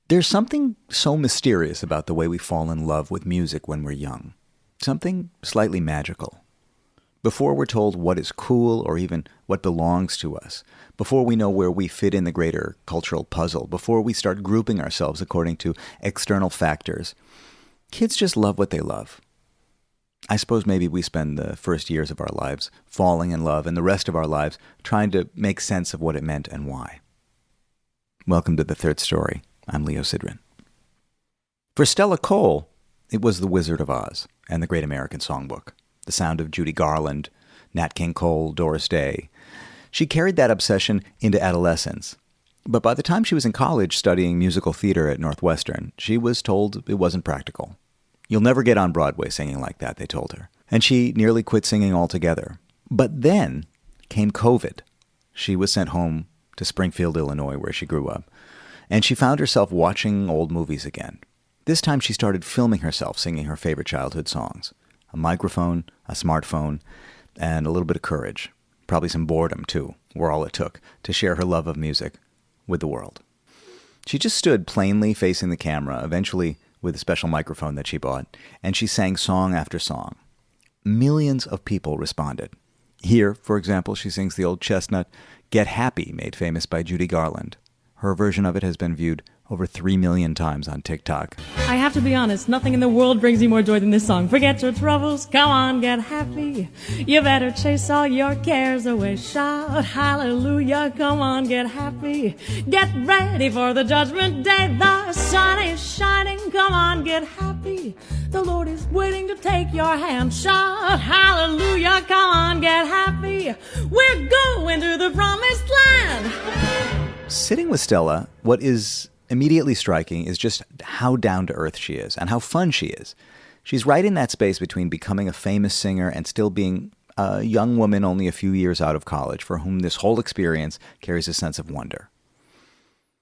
There's something so mysterious about the way we fall in love with music when we're young. Something slightly magical. Before we're told what is cool or even what belongs to us, before we know where we fit in the greater cultural puzzle, before we start grouping ourselves according to external factors, kids just love what they love. I suppose maybe we spend the first years of our lives falling in love and the rest of our lives trying to make sense of what it meant and why. Welcome to The Third Story. I'm Leo Sidran. For Stella Cole, it was The Wizard of Oz and The Great American Songbook, the sound of Judy Garland, Nat King Cole, Doris Day. She carried that obsession into adolescence. But by the time she was in college studying musical theater at Northwestern, she was told it wasn't practical. You'll never get on Broadway singing like that, they told her. And she nearly quit singing altogether. But then came COVID. She was sent home to Springfield, Illinois, where she grew up. And she found herself watching old movies again. This time she started filming herself singing her favorite childhood songs. A microphone, a smartphone, and a little bit of courage. Probably some boredom, too, were all it took to share her love of music with the world. She just stood plainly facing the camera, eventually with a special microphone that she bought, and she sang song after song. Millions of people responded. Here, for example, she sings the old chestnut, Get Happy, made famous by Judy Garland. Her version of it has been viewed over 3 million times on TikTok. I have to be honest, nothing in the world brings me more joy than this song. Forget your troubles, come on, get happy. You better chase all your cares away. Shout hallelujah, come on, get happy. Get ready for the judgment day. The sun is shining, come on, get happy. The Lord is waiting to take your hand. Shout hallelujah, come on, get happy. We're going to the promised land. Sitting with Stella, what is immediately striking is just how down-to-earth she is and how fun she is. She's right in that space between becoming a famous singer and still being a young woman only a few years out of college for whom this whole experience carries a sense of wonder.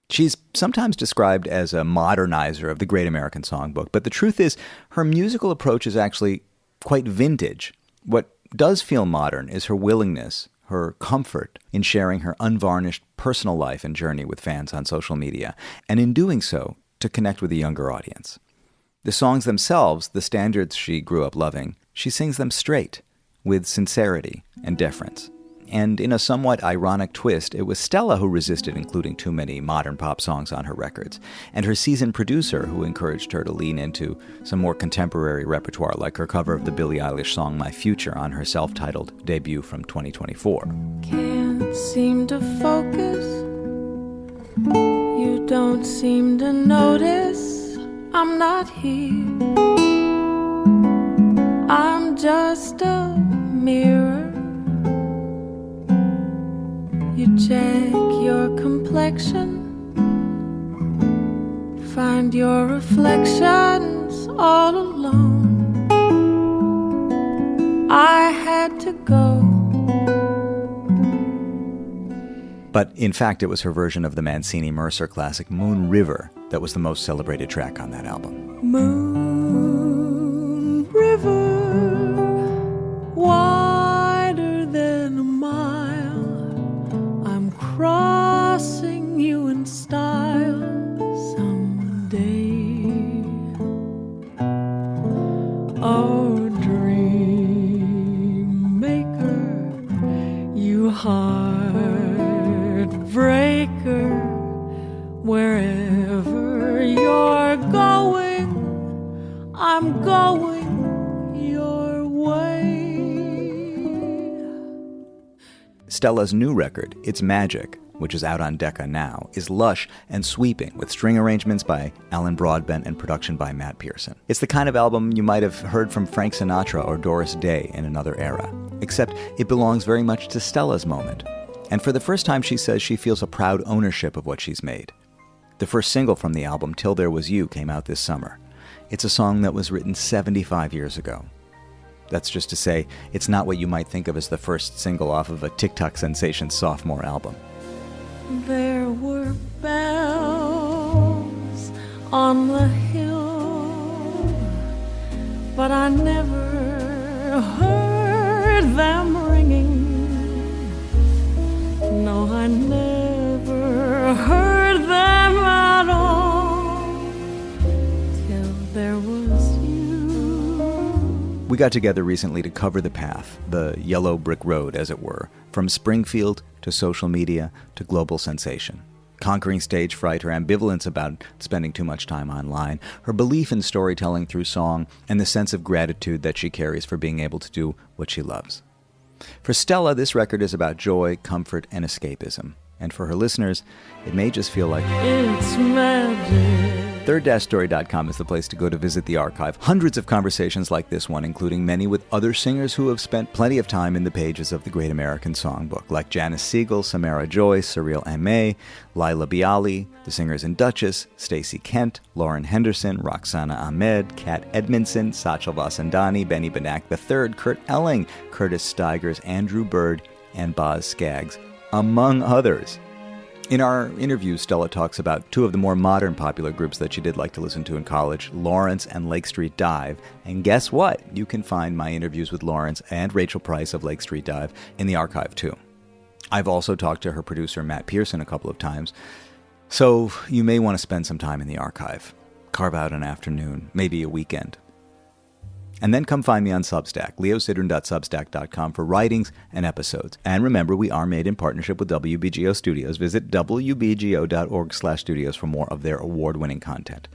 She's sometimes described as a modernizer of the Great American Songbook, but the truth is her musical approach is actually quite vintage. What does feel modern is her willingness, her comfort in sharing her unvarnished personal life and journey with fans on social media, and in doing so, to connect with a younger audience. The songs themselves, the standards she grew up loving, she sings them straight, with sincerity and deference. And in a somewhat ironic twist, it was Stella who resisted including too many modern pop songs on her records, and her seasoned producer who encouraged her to lean into some more contemporary repertoire, like her cover of the Billie Eilish song My Future on her self-titled debut from 2024. Can't seem to focus. You don't seem to notice I'm not here. I'm just a mirror. You check your complexion, find your reflections all alone. I had to go. But in fact, it was her version of the Mancini-Mercer classic Moon River that was the most celebrated track on that album. Moon River, wider than a mile. I'm crossing you in style someday. Oh, dream maker, you heartbreaker, wherever you're going, I'm going your way. Stella's new record, It's Magic, which is out on Decca now, is lush and sweeping, with string arrangements by Alan Broadbent and production by Matt Pearson. It's the kind of album you might have heard from Frank Sinatra or Doris Day in another era, except it belongs very much to Stella's moment. And for the first time, she says she feels a proud ownership of what she's made. The first single from the album, Till There Was You, came out this summer. It's a song that was written 75 years ago. That's just to say, it's not what you might think of as the first single off of a TikTok sensation's sophomore album. There were bells on the hill, but I never heard them ringing. No, I never heard them at all. We got together recently to cover the path, the yellow brick road, as it were, from Springfield to social media to global sensation. Conquering stage fright, her ambivalence about spending too much time online, her belief in storytelling through song, and the sense of gratitude that she carries for being able to do what she loves. For Stella, this record is about joy, comfort, and escapism. And for her listeners, it may just feel like It's magic. Third-story.com is the place to go to visit the archive. Hundreds of conversations like this one, including many with other singers who have spent plenty of time in the pages of the Great American Songbook, like Janice Siegel, Samara Joyce, Cyril Aimee, Laila Bialy, the singers in Duchess, Stacey Kent, Lauren Henderson, Roxana Ahmed, Kat Edmondson, Satchel Vasandani, Benny Benack III, Kurt Elling, Curtis Stigers, Andrew Bird, and Boz Scaggs, among others. In our interview, Stella talks about two of the more modern popular groups that she did like to listen to in college, Lawrence and Lake Street Dive. And guess what? You can find my interviews with Lawrence and Rachel Price of Lake Street Dive in the archive, too. I've also talked to her producer, Matt Pearson, a couple of times. So you may want to spend some time in the archive. Carve out an afternoon, maybe a weekend. And then come find me on Substack, leosidran.substack.com, for writings and episodes. And remember, we are made in partnership with WBGO Studios. Visit wbgo.org/studios for more of their award-winning content.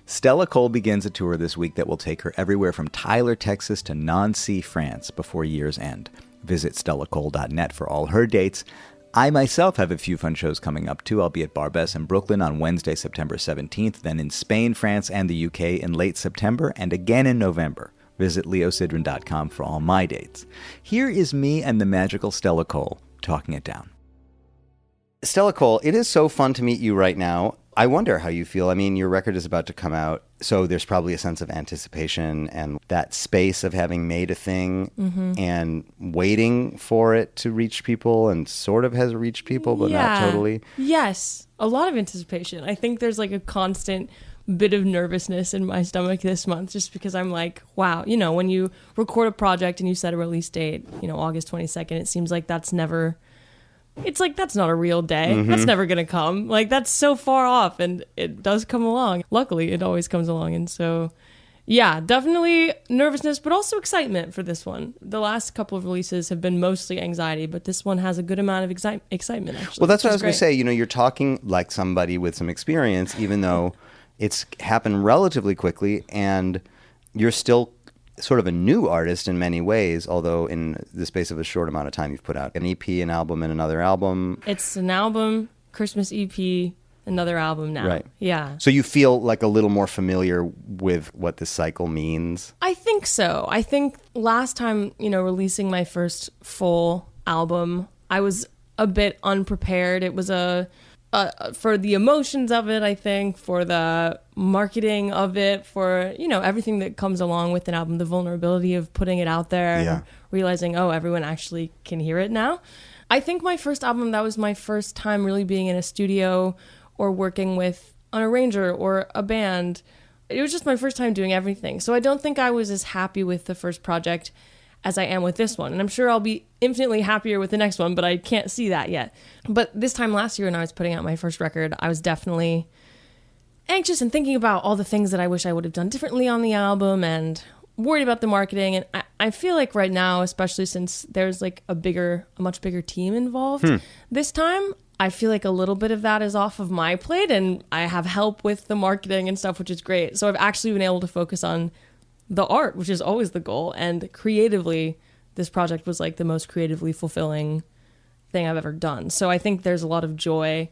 Stella Cole begins a tour this week that will take her everywhere from Tyler, Texas to Nancy, France before year's end. Visit stellacole.net for all her dates. I myself have a few fun shows coming up, too. I'll be at Barbès in Brooklyn on Wednesday, September 17th, then in Spain, France, and the UK in late September, and again in November. Visit leosidran.com for all my dates. Here is me and the magical Stella Cole talking it down. Stella Cole, it is so fun to meet you right now. I wonder how you feel. I mean, your record is about to come out, so there's probably a sense of anticipation and that space of having made a thing and waiting for it to reach people, and sort of has reached people, but not totally. Yes, a lot of anticipation. I think there's like a constant bit of nervousness in my stomach this month, just because I'm like, wow, you know, when you record a project and you set a release date, you know, August 22nd, it seems like that's never, it's like, that's not a real day. That's never going to come. Like, that's so far off, and it does come along. Luckily, it always comes along. And so, yeah, definitely nervousness, but also excitement for this one. The last couple of releases have been mostly anxiety, but this one has a good amount of excitement, actually. Well, that's what I was going to say. You know, you're talking like somebody with some experience, even though it's happened relatively quickly, and you're still sort of a new artist in many ways, although in the space of a short amount of time you've put out an EP, an album, and another album. It's an album, Christmas EP, another album now. Right. Yeah. So you feel like a little more familiar with what this cycle means? I think so. I think last time, you know, releasing my first full album, I was a bit unprepared. It was for the emotions of it, I think, for the marketing of it, for, you know, everything that comes along with an album, the vulnerability of putting it out there and realizing, oh, everyone actually can hear it now. I think my first album, that was my first time really being in a studio or working with an arranger or a band. It was just my first time doing everything. So I don't think I was as happy with the first project as I am with this one. And I'm sure I'll be infinitely happier with the next one, but I can't see that yet. But this time last year when I was putting out my first record, I was definitely anxious and thinking about all the things that I wish I would have done differently on the album and worried about the marketing. And I feel like right now, especially since there's like a much bigger team involved this time, I feel like a little bit of that is off of my plate, and I have help with the marketing and stuff, which is great. So I've actually been able to focus on the art, which is always the goal. And creatively, this project was like the most creatively fulfilling thing I've ever done. So I think there's a lot of joy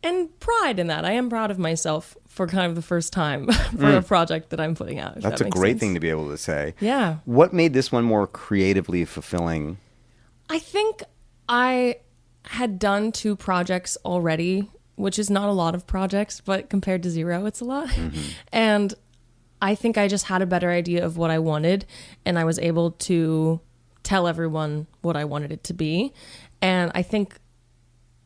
and pride in that. I am proud of myself for kind of the first time for a project that I'm putting out. That's a great thing to be able to say. Yeah. What made this one more creatively fulfilling? I think I had done 2 projects already, which is not a lot of projects, but compared to 0, it's a lot. And I think I just had a better idea of what I wanted, and I was able to tell everyone what I wanted it to be. And I think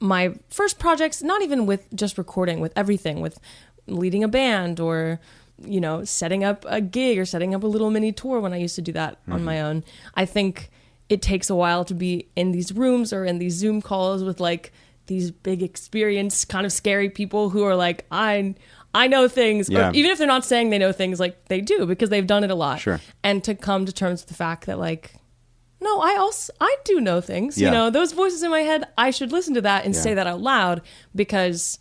my first projects, not even with just recording, with everything, with leading a band or, you know, setting up a gig or setting up a little mini tour when I used to do that on my own, I think it takes a while to be in these rooms or in these Zoom calls with like these big experienced kind of scary people who are like, I I know things, Yeah. or even if they're not saying they know things, like they do because they've done it a lot. Sure. And to come to terms with the fact that like, no, I do know things. Yeah. You know, those voices in my head, I should listen to that and Yeah. say that out loud because,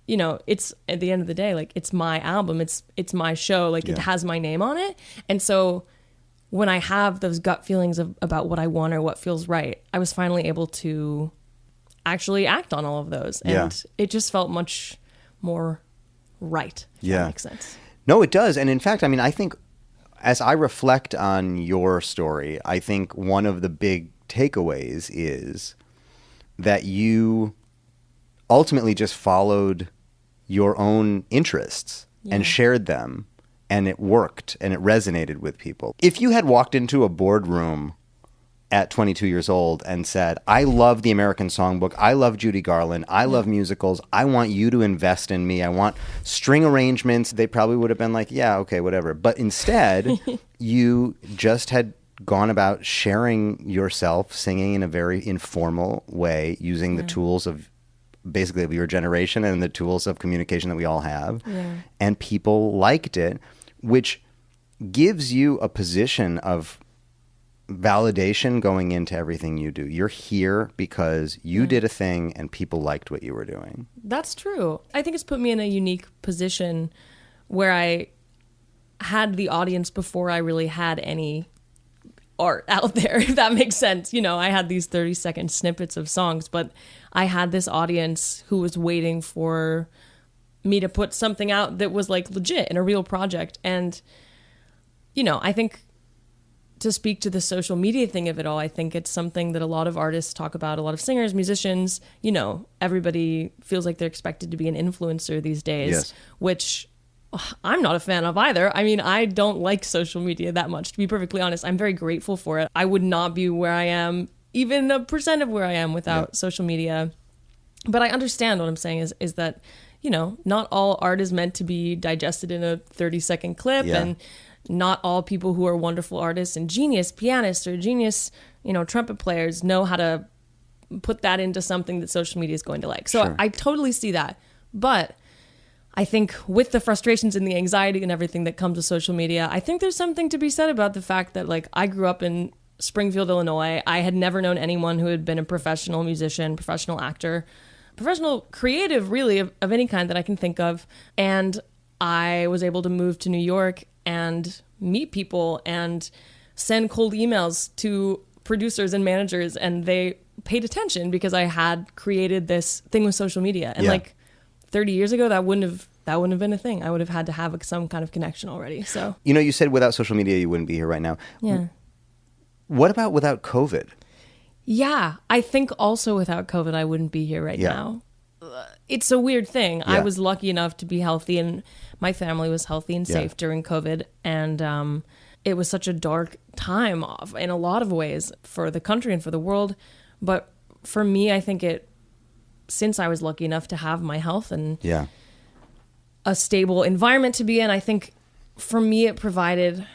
you know, it's at the end of the day, like it's my album, it's my show, like it Yeah. has my name on it. And so when I have those gut feelings about what I want or what feels right, I was finally able to actually act on all of those. And Yeah. it just felt much more right, if Yeah. that makes sense. No, it does. And in fact, I mean, I think as I reflect on your story, I think one of the big takeaways is that you ultimately just followed your own interests and shared them, and it worked and it resonated with people. If you had walked into a boardroom at 22 years old and said, I love the American Songbook, I love Judy Garland, I love musicals, I want you to invest in me, I want string arrangements, they probably would have been like, yeah, okay, whatever. But instead, you just had gone about sharing yourself, singing in a very informal way, using the tools of basically of your generation and the tools of communication that we all have. Yeah. And people liked it, which gives you a position of validation going into everything you do. You're here because you did a thing and people liked what you were doing. That's true. I think it's put me in a unique position where I had the audience before I really had any art out there, if that makes sense. You know, I had these 30-second snippets of songs, but I had this audience who was waiting for me to put something out that was like legit and a real project. And, you know, I think to speak to the social media thing of it all, I think it's something that a lot of artists talk about, a lot of singers, musicians, you know, everybody feels like they're expected to be an influencer these days, Yes. which I'm not a fan of either. I mean, I don't like social media that much, to be perfectly honest. I'm very grateful for it. I would not be where I am, even 1% of where I am without social media. But I understand what I'm saying is that, you know, not all art is meant to be digested in a 30-second clip, and not all people who are wonderful artists and genius pianists or genius, you know, trumpet players know how to put that into something that social media is going to like. So Sure. I totally see that. But I think with the frustrations and the anxiety and everything that comes with social media, I think there's something to be said about the fact that, like, I grew up in Springfield, Illinois. I had never known anyone who had been a professional musician, professional actor, professional creative, really, of any kind that I can think of. And I was able to move to New York and meet people and send cold emails to producers and managers, and they paid attention because I had created this thing with social media. And like 30 years ago, that wouldn't have been a thing. I would have had to have some kind of connection already. So, You know, you said without social media, you wouldn't be here right now. yeah. What about without COVID? Yeah, I think also without COVID, I wouldn't be here right Yeah. now. It's a weird thing. I Yeah. was lucky enough to be healthy, and my family was healthy and safe during COVID. And it was such a dark time in a lot of ways for the country and for the world. But for me, I think since I was lucky enough to have my health and a stable environment to be in, I think for me, it provided,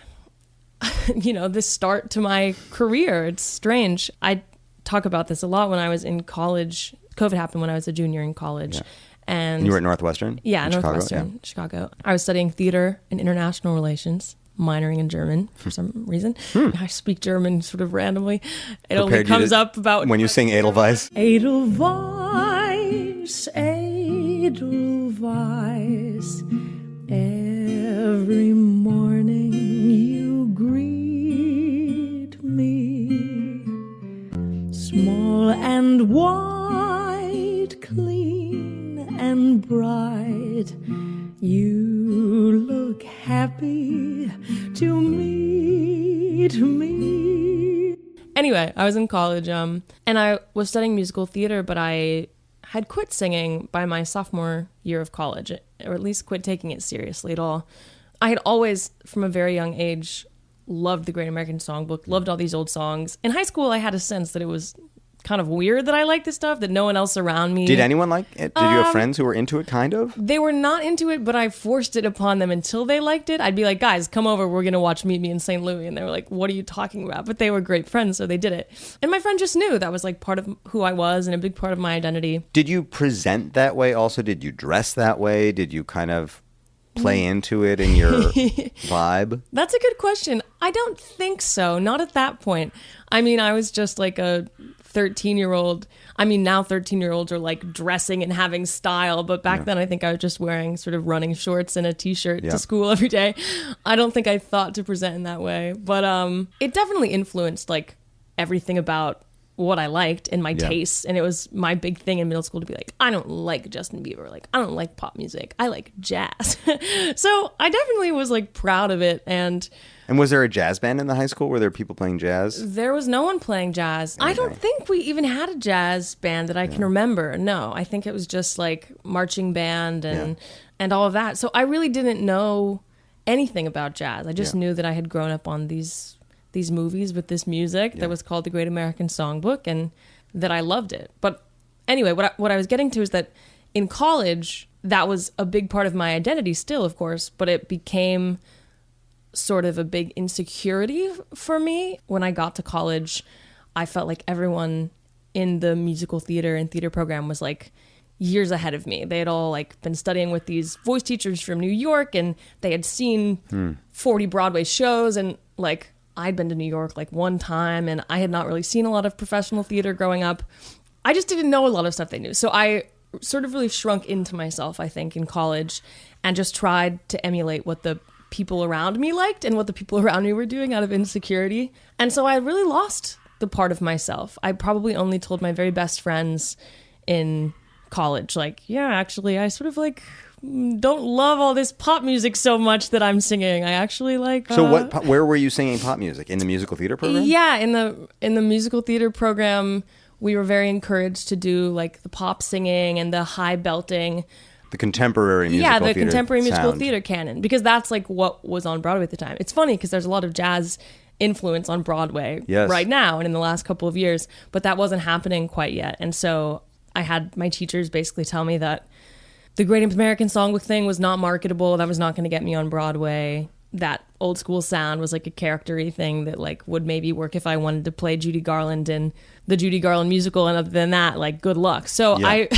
you know, this start to my career. It's strange. I talk about this a lot when I was in college. COVID happened when I was a junior in college. And you were at Northwestern? Yeah, in Northwestern, Chicago. I was studying theater and international relations, minoring in German for some reason. I speak German sort of randomly. It only comes up about... When you sing Edelweiss? Edelweiss, Edelweiss, every morning you greet me, small and white, clean and bright, you look happy to meet me. Anyway, I was in college, and I was studying musical theater, but I had quit singing by my sophomore year of college, or at least quit taking it seriously at all. I had always, from a very young age, loved the Great American Songbook, loved all these old songs. In high school, I had a sense that it was kind of weird that I liked this stuff, that no one else around me... Did anyone like it? Did you have friends who were into it, kind of? They were not into it, but I forced it upon them until they liked it. I'd be like, guys, come over, we're going to watch Meet Me in St. Louis. And they were like, what are you talking about? But they were great friends, so they did it. And my friend just knew that was like part of who I was and a big part of my identity. Did you present that way also? Did you dress that way? Did you kind of play into it in your vibe? That's a good question. I don't think so. Not at that point. I mean, I was just like a 13-year-old. I mean, now 13-year-olds are like dressing and having style, but back then I think I was just wearing sort of running shorts and a t-shirt to school every day. I don't think I thought to present in that way, but it definitely influenced like everything about what I liked and my tastes. And it was my big thing in middle school to be like, I don't like Justin Bieber. Like, I don't like pop music. I like jazz. So I definitely was like proud of it. And was there a jazz band in the high school? Were there people playing jazz? There was no one playing jazz. Okay. I don't think we even had a jazz band that I can remember. No, I think it was just like marching band and all of that. So I really didn't know anything about jazz. I just knew that I had grown up on these movies with this music that was called The Great American Songbook, and that I loved it. But anyway, what I was getting to is that in college, that was a big part of my identity still, of course, but it became sort of a big insecurity for me. When I got to college, I felt like everyone in the musical theater and theater program was like years ahead of me. They had all like been studying with these voice teachers from New York, and they had seen 40 Broadway shows, and like I'd been to New York like one time, and I had not really seen a lot of professional theater growing up. I just didn't know a lot of stuff they knew. So I sort of really shrunk into myself, I think, in college, and just tried to emulate what the people around me liked and what the people around me were doing out of insecurity. And so I really lost the part of myself. I probably only told my very best friends in college, like, yeah, actually, I sort of like don't love all this pop music so much that I'm singing. I actually like. So where were you singing pop music? In the musical theater program? Yeah, in the musical theater program, we were very encouraged to do like the pop singing and the high belting. The contemporary musical theater. Yeah, the contemporary musical sound. Theater canon, because that's like what was on Broadway at the time. It's funny because there's a lot of jazz influence on Broadway right now and in the last couple of years, but that wasn't happening quite yet. And so I had my teachers basically tell me that the Great American Songbook thing was not marketable. That was not going to get me on Broadway. That old school sound was like a character-y thing that like would maybe work if I wanted to play Judy Garland in the Judy Garland musical. And other than that, like, good luck. So I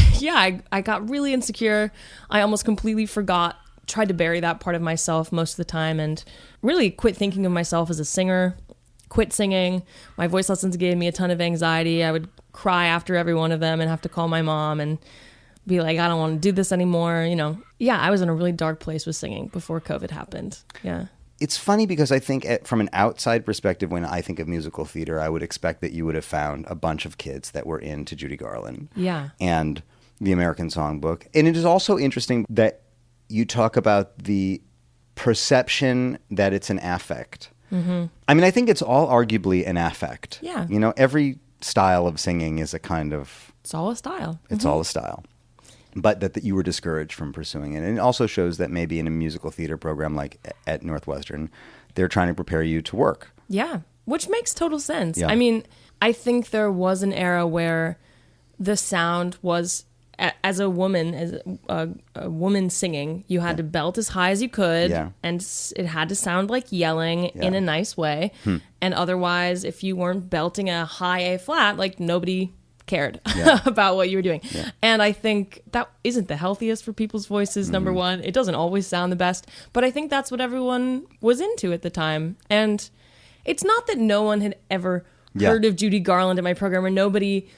got really insecure. I almost completely tried to bury that part of myself most of the time, and really quit thinking of myself as a singer, quit singing. My voice lessons gave me a ton of anxiety. I would cry after every one of them and have to call my mom and be like, I don't want to do this anymore. You know, I was in a really dark place with singing before COVID happened. Yeah. It's funny because I think from an outside perspective, when I think of musical theater, I would expect that you would have found a bunch of kids that were into Judy Garland and the American Songbook. And it is also interesting that you talk about the perception that it's an affect. Mm-hmm. I mean, I think it's all arguably an affect. Yeah. You know, every style of singing is a kind of... It's all a style. It's all a style. But that you were discouraged from pursuing it. And it also shows that maybe in a musical theater program like at Northwestern, they're trying to prepare you to work. Yeah, which makes total sense. Yeah. I mean, I think there was an era where the sound was, as a woman, as a woman singing, you had to belt as high as you could, and it had to sound like yelling in a nice way. And otherwise, if you weren't belting a high A flat, like nobody cared about what you were doing. And I think that isn't the healthiest for people's voices, number one. It doesn't always sound the best, but I think that's what everyone was into at the time. And it's not that no one had ever heard of Judy Garland in my program, or nobody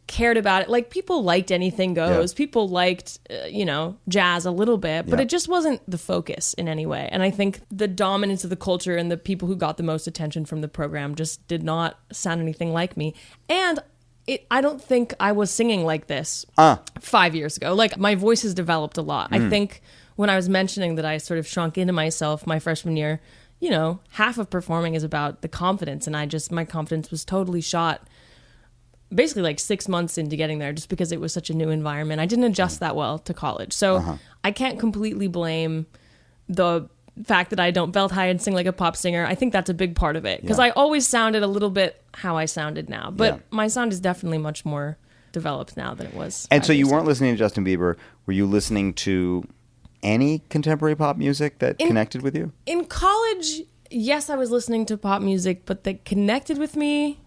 cared about it. Like, people liked Anything Goes. People liked, jazz a little bit, but it just wasn't the focus in any way. And I think the dominance of the culture and the people who got the most attention from the program just did not sound anything like me. And I don't think I was singing like this 5 years ago. Like, my voice has developed a lot. I think when I was mentioning that I sort of shrunk into myself my freshman year, half of performing is about the confidence. And my confidence was totally shot basically like 6 months into getting there, just because it was such a new environment. I didn't adjust that well to college. So I can't completely blame the fact that I don't belt high and sing like a pop singer. I think that's a big part of it, because I always sounded a little bit how I sounded now, but my sound is definitely much more developed now than it was. And so you weren't listening to Justin Bieber. Were you listening to any contemporary pop music that connected with you? In college, yes, I was listening to pop music, but that connected with me,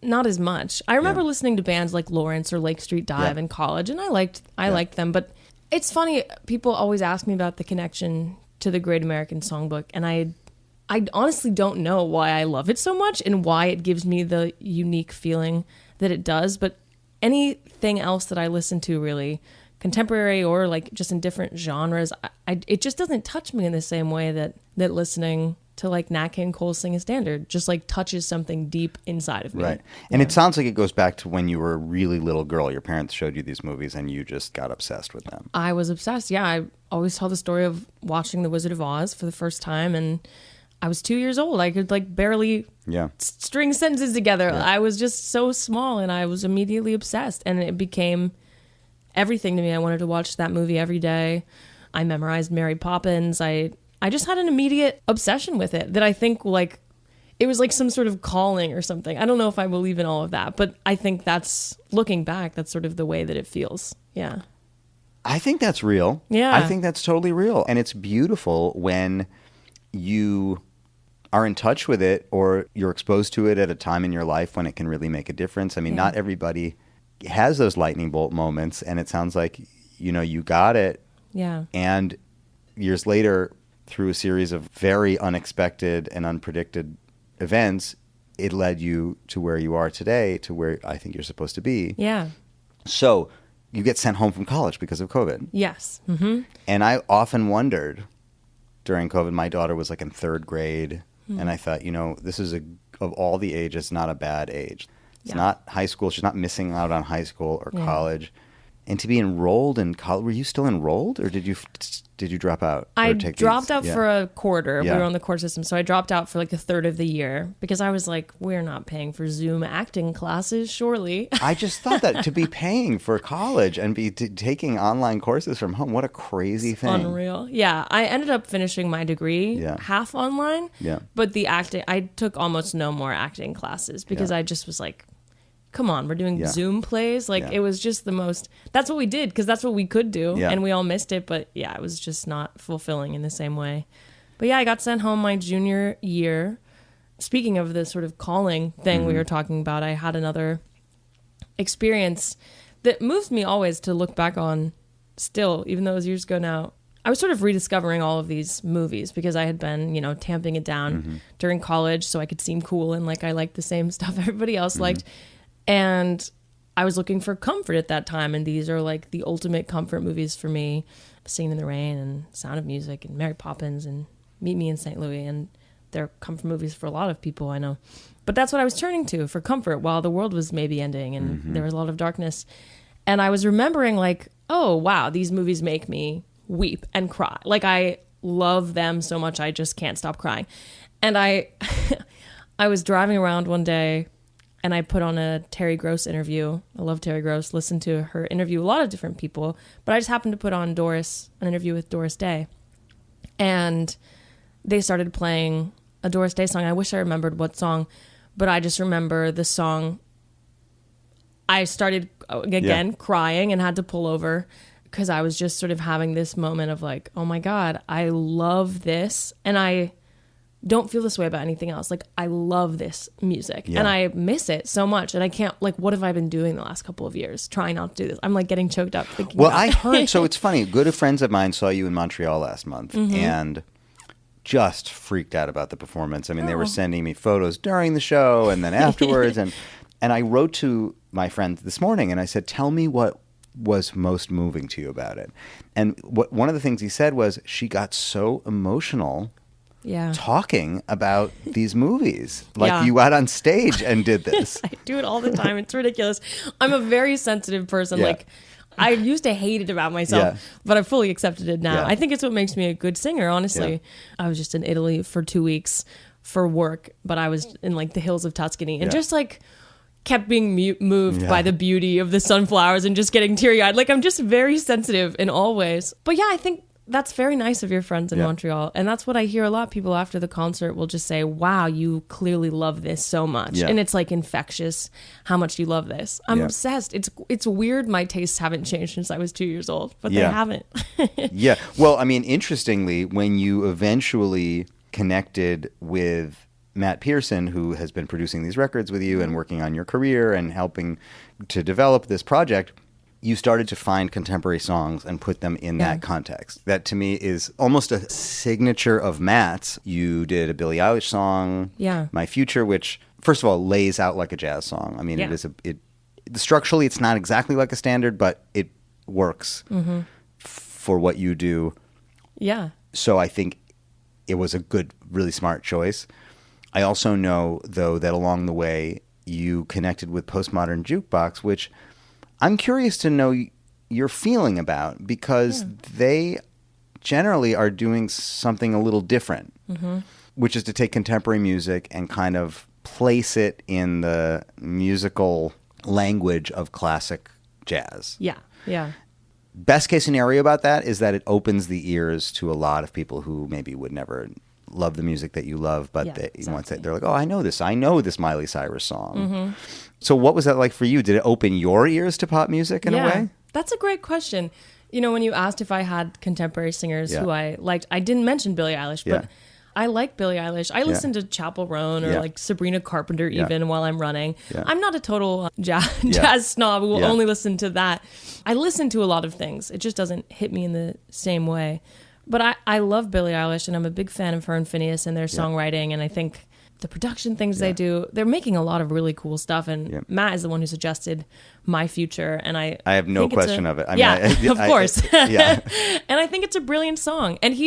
not as much. I remember listening to bands like Lawrence or Lake Street Dive in college, and I liked them, but It's funny. People always ask me about the connection to the Great American Songbook, and I honestly don't know why I love it so much and why it gives me the unique feeling that it does. But anything else that I listen to, really, contemporary or like just in different genres, it just doesn't touch me in the same way that listening to like Nat King Cole Sing a Standard just like touches something deep inside of me. Right. And it sounds like it goes back to when you were a really little girl. Your parents showed you these movies and you just got obsessed with them. I was obsessed. Yeah. I always tell the story of watching The Wizard of Oz for the first time, and I was 2 years old. I could like barely string sentences together. Yeah. I was just so small and I was immediately obsessed, and it became everything to me. I wanted to watch that movie every day. I memorized Mary Poppins. I just had an immediate obsession with it that I think like it was like some sort of calling or something. I don't know if I believe in all of that, but I think that's, looking back, that's sort of the way that it feels. Yeah. I think that's real. Yeah. I think that's totally real. And it's beautiful when you are in touch with it or you're exposed to it at a time in your life when it can really make a difference. I mean, not everybody has those lightning bolt moments, and it sounds like, you know, you got it. Yeah. And years later, through a series of very unexpected and unpredicted events, it led you to where you are today, to where I think you're supposed to be. Yeah. So you get sent home from college because of COVID. Yes. Mm-hmm. And I often wondered during COVID, my daughter was like in third grade, and I thought, you know, this is of all the ages, not a bad age. It's not high school. She's not missing out on high school or college. And to be enrolled in college, were you still enrolled, or did you drop out? I dropped out for a quarter. Yeah. We were on the court system, so I dropped out for like a third of the year because I was like, we're not paying for Zoom acting classes, surely. I just thought that to be paying for college and be taking online courses from home, what a crazy thing. Unreal. Yeah, I ended up finishing my degree half online, but the acting, I took almost no more acting classes because I just was like, come on, we're doing Zoom plays. Like it was just the most, that's what we did because that's what we could do. Yeah. And we all missed it. But yeah, it was just not fulfilling in the same way. But yeah, I got sent home my junior year. Speaking of the sort of calling thing we were talking about, I had another experience that moves me always to look back on still, even though it was years ago now. I was sort of rediscovering all of these movies because I had been, you know, tamping it down during college so I could seem cool and like I liked the same stuff everybody else liked. And I was looking for comfort at that time, and these are like the ultimate comfort movies for me. Singing in the Rain and Sound of Music and Mary Poppins and Meet Me in St. Louis, and they're comfort movies for a lot of people I know. But that's what I was turning to for comfort while the world was maybe ending and there was a lot of darkness. And I was remembering like, oh, wow, these movies make me weep and cry. Like I love them so much I just can't stop crying. And I was driving around one day, and I put on a Terry Gross interview. I love Terry Gross. Listened to her interview a lot of different people. But I just happened to put on an interview with Doris Day. And they started playing a Doris Day song. I wish I remembered what song. But I just remember the song. I started, again, crying and had to pull over. Because I was just sort of having this moment of like, oh my God, I love this. And I don't feel this way about anything else. Like, I love this music and I miss it so much. And I can't, like, what have I been doing the last couple of years? Trying not to do this. I'm like getting choked up thinking about I heard, so it's funny. Good friends of mine saw you in Montreal last month and just freaked out about the performance. I mean, they were sending me photos during the show and then afterwards. and I wrote to my friend this morning and I said, tell me what was most moving to you about it. And one of the things he said was she got so emotional talking about these movies. Like you got on stage and did this. I do it all the time. It's ridiculous. I'm a very sensitive person. Like I used to hate it about myself, but I fully accepted it now. I think it's what makes me a good singer, honestly. I was just in Italy for 2 weeks for work, but I was in like the hills of Tuscany and just like kept being moved by the beauty of the sunflowers and just getting teary-eyed. Like I'm just very sensitive in all ways. But yeah, I think that's very nice of your friends in Montreal. And that's what I hear a lot. People after the concert will just say, wow, you clearly love this so much. And it's like infectious how much you love this. I'm obsessed. It's weird my tastes haven't changed since I was 2 years old, but they haven't. Well, I mean, interestingly, when you eventually connected with Matt Pearson, who has been producing these records with you and working on your career and helping to develop this project, you started to find contemporary songs and put them in that context. That to me is almost a signature of Matt's. You did a Billie Eilish song, My Future, which first of all lays out like a jazz song. I mean, structurally it's not exactly like a standard, but it works for what you do. Yeah. So I think it was a good, really smart choice. I also know, though, that along the way you connected with Postmodern Jukebox, which I'm curious to know your feeling about, because they generally are doing something a little different, which is to take contemporary music and kind of place it in the musical language of classic jazz. Yeah, yeah. Best case scenario about that is that it opens the ears to a lot of people who maybe would never love the music that you love, but once they're like, oh, I know this Miley Cyrus song. So what was that like for you? Did it open your ears to pop music in a way? That's a great question. You know, when you asked if I had contemporary singers who I liked, I didn't mention Billie Eilish, but I like Billie Eilish. I listen to Chappell Roan or like Sabrina Carpenter even while I'm running. I'm not a total jazz snob who will only listen to that. I listen to a lot of things. It just doesn't hit me in the same way. But I love Billie Eilish, and I'm a big fan of her and Phineas and their songwriting, and I think the production things they do, they're making a lot of really cool stuff, and Matt is the one who suggested My Future, and I have no question of it. I mean, of course. And I think it's a brilliant song, and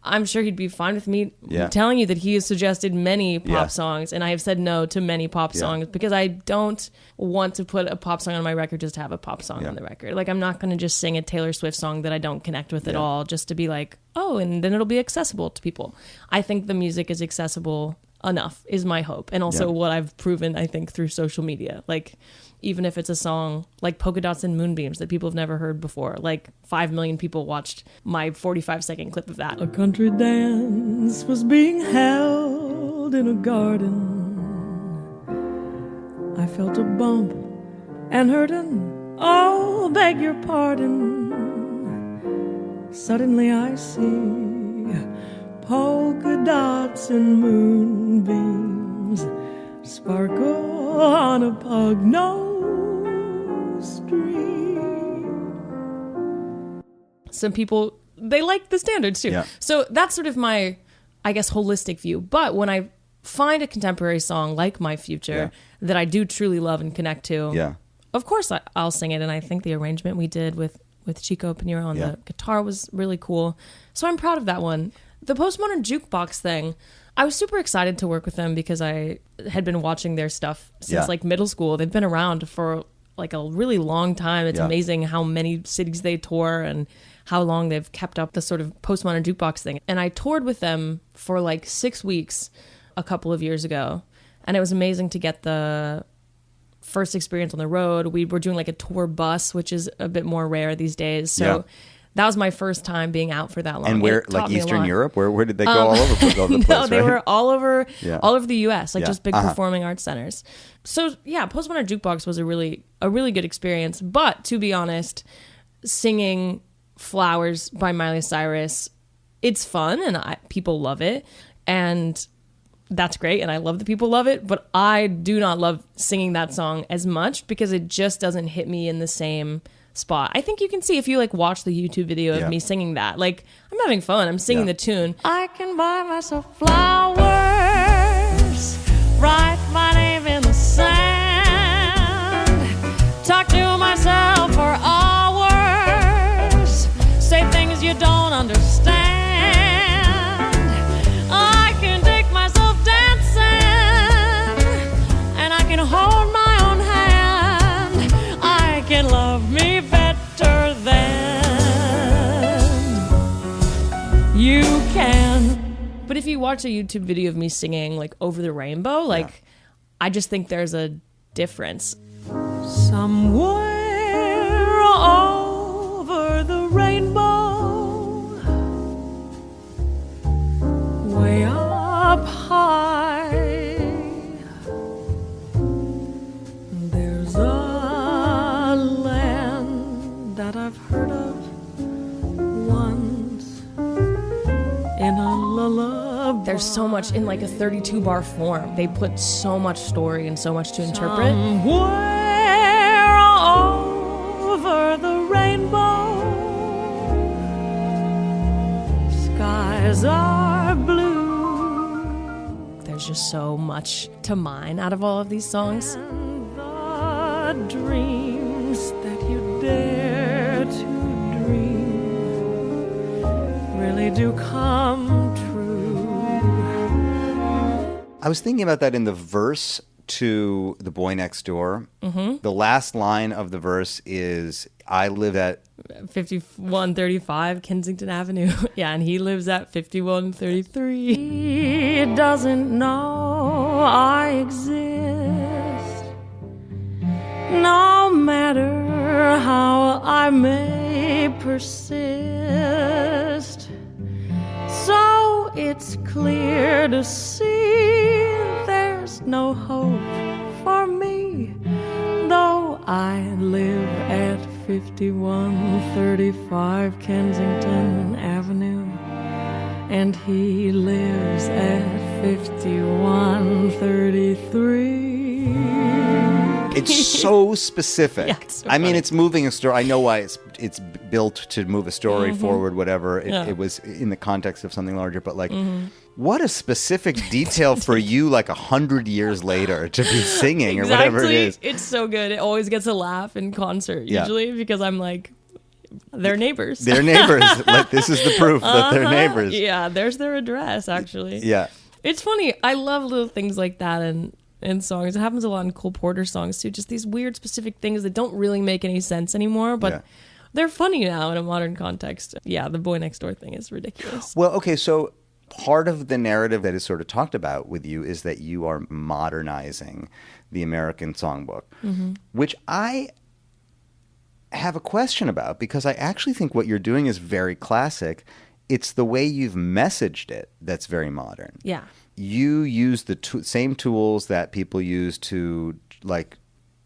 I'm sure he'd be fine with me telling you that he has suggested many pop songs, and I have said no to many pop songs because I don't want to put a pop song on my record just to have a pop song on the record. Like, I'm not going to just sing a Taylor Swift song that I don't connect with at all just to be like, oh, and then it'll be accessible to people. I think the music is accessible enough, is my hope, and also what I've proven, I think, through social media. Like, even if it's a song like Polka Dots and Moonbeams that people have never heard before, like 5 million people watched my 45-second clip of that. A country dance was being held in a garden. I felt a bump and heard an, oh, beg your pardon. Suddenly I see polka dots and moonbeams sparkle on a pug-nosed stream. Some people, they like the standards too. So that's sort of my, I guess, holistic view. But when I find a contemporary song like My Future that I do truly love and connect to, of course I'll sing it. And I think the arrangement we did with Chico Pinheiro on the guitar was really cool. So I'm proud of that one. The Postmodern Jukebox thing, I was super excited to work with them because I had been watching their stuff since like middle school. They've been around for like a really long time. It's amazing how many cities they tour and how long they've kept up the sort of Postmodern Jukebox thing. And I toured with them for like 6 weeks a couple of years ago. And it was amazing to get the first experience on the road. We were doing like a tour bus, which is a bit more rare these days. So that was my first time being out for that long. And where, like Eastern Europe? Where did they go all over the place? No, they were all over the U.S., like just big performing arts centers. So Postmodern Jukebox was a really good experience. But to be honest, singing Flowers by Miley Cyrus, it's fun and people love it, and that's great, and I love that people love it. But I do not love singing that song as much because it just doesn't hit me in the same spot. I think you can see if you like watch the YouTube video of me singing that. Like, I'm having fun. I'm singing the tune. I can buy myself flowers, write my name in the sand, talk to myself for hours, say things you don't understand. I can take myself dancing, and I can hold my own hand. I can love me better than you can. But if you watch a YouTube video of me singing like Over the Rainbow, like I just think there's a difference. Somewhere over the rainbow, way up high, there's a land that I've heard of once in a lullaby. There's so much in like a 32 bar form. They put so much story and so much to interpret. Somewhere over skies are blue. There's just so much to mine out of all of these songs. And the dreams that you dare to dream really do come true. I was thinking about that in the verse to The Boy Next Door. Mm-hmm. The last line of the verse is, I live at 5135 Kensington Avenue. Yeah, and he lives at 5133. He doesn't know I exist, no matter how I may persist. So it's clear to see there's no hope for me, though I live at 5135 Kensington Avenue, and he lives at 5133. It's so specific. Yeah, it's so I mean, funny. it's moving a story. I know why it's built to move a story forward, whatever. It was in the context of something larger, but like, what a specific detail for you, like 100 years later, to be singing or whatever it is. It's so good. It always gets a laugh in concert, Yeah. usually, because I'm like, they're neighbors. They're neighbors. Like, this is the proof that they're neighbors. Yeah, there's their address, actually. Yeah. It's funny. I love little things like that in songs. It happens a lot in Cole Porter songs, too. Just these weird, specific things that don't really make any sense anymore, but they're funny now in a modern context. Yeah, the Boy Next Door thing is ridiculous. Well, okay, so part of the narrative that is sort of talked about with you is that you are modernizing the American songbook, which I have a question about, because I actually think what you're doing is very classic. It's the way you've messaged it that's very modern. Yeah. You use the same tools that people use to, like,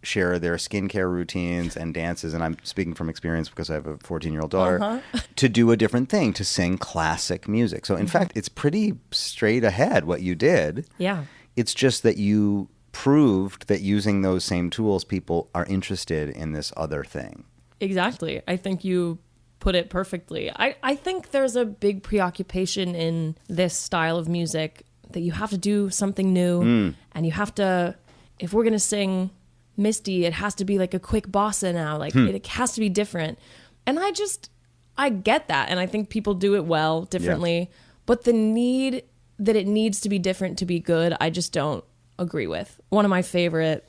share their skincare routines and dances, and I'm speaking from experience because I have a 14-year-old daughter, to do a different thing, to sing classic music. So, in fact, it's pretty straight ahead what you did. Yeah. It's just that you proved that using those same tools, people are interested in this other thing. Exactly. I think you put it perfectly. I think there's a big preoccupation in this style of music that you have to do something new, and you have to, if we're going to sing Misty, it has to be like a quick bossa now. Like, it has to be different. And I get that. And I think people do it well, differently. Yeah. But the need that it needs to be different to be good, I just don't agree with. One of my favorite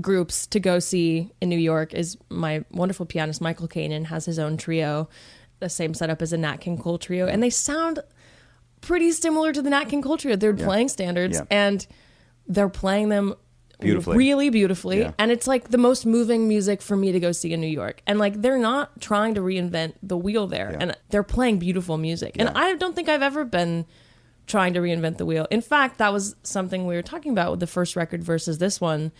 groups to go see in New York is my wonderful pianist Michael Kanan has his own trio, the same setup as a Nat King Cole trio, and they sound pretty similar to the Nat King Cole trio. They're playing standards and they're playing them really beautifully, and it's like the most moving music for me to go see in New York. And like, they're not trying to reinvent the wheel there, and they're playing beautiful music. And I don't think I've ever been trying to reinvent the wheel. In fact, that was something we were talking about with the first record versus this one.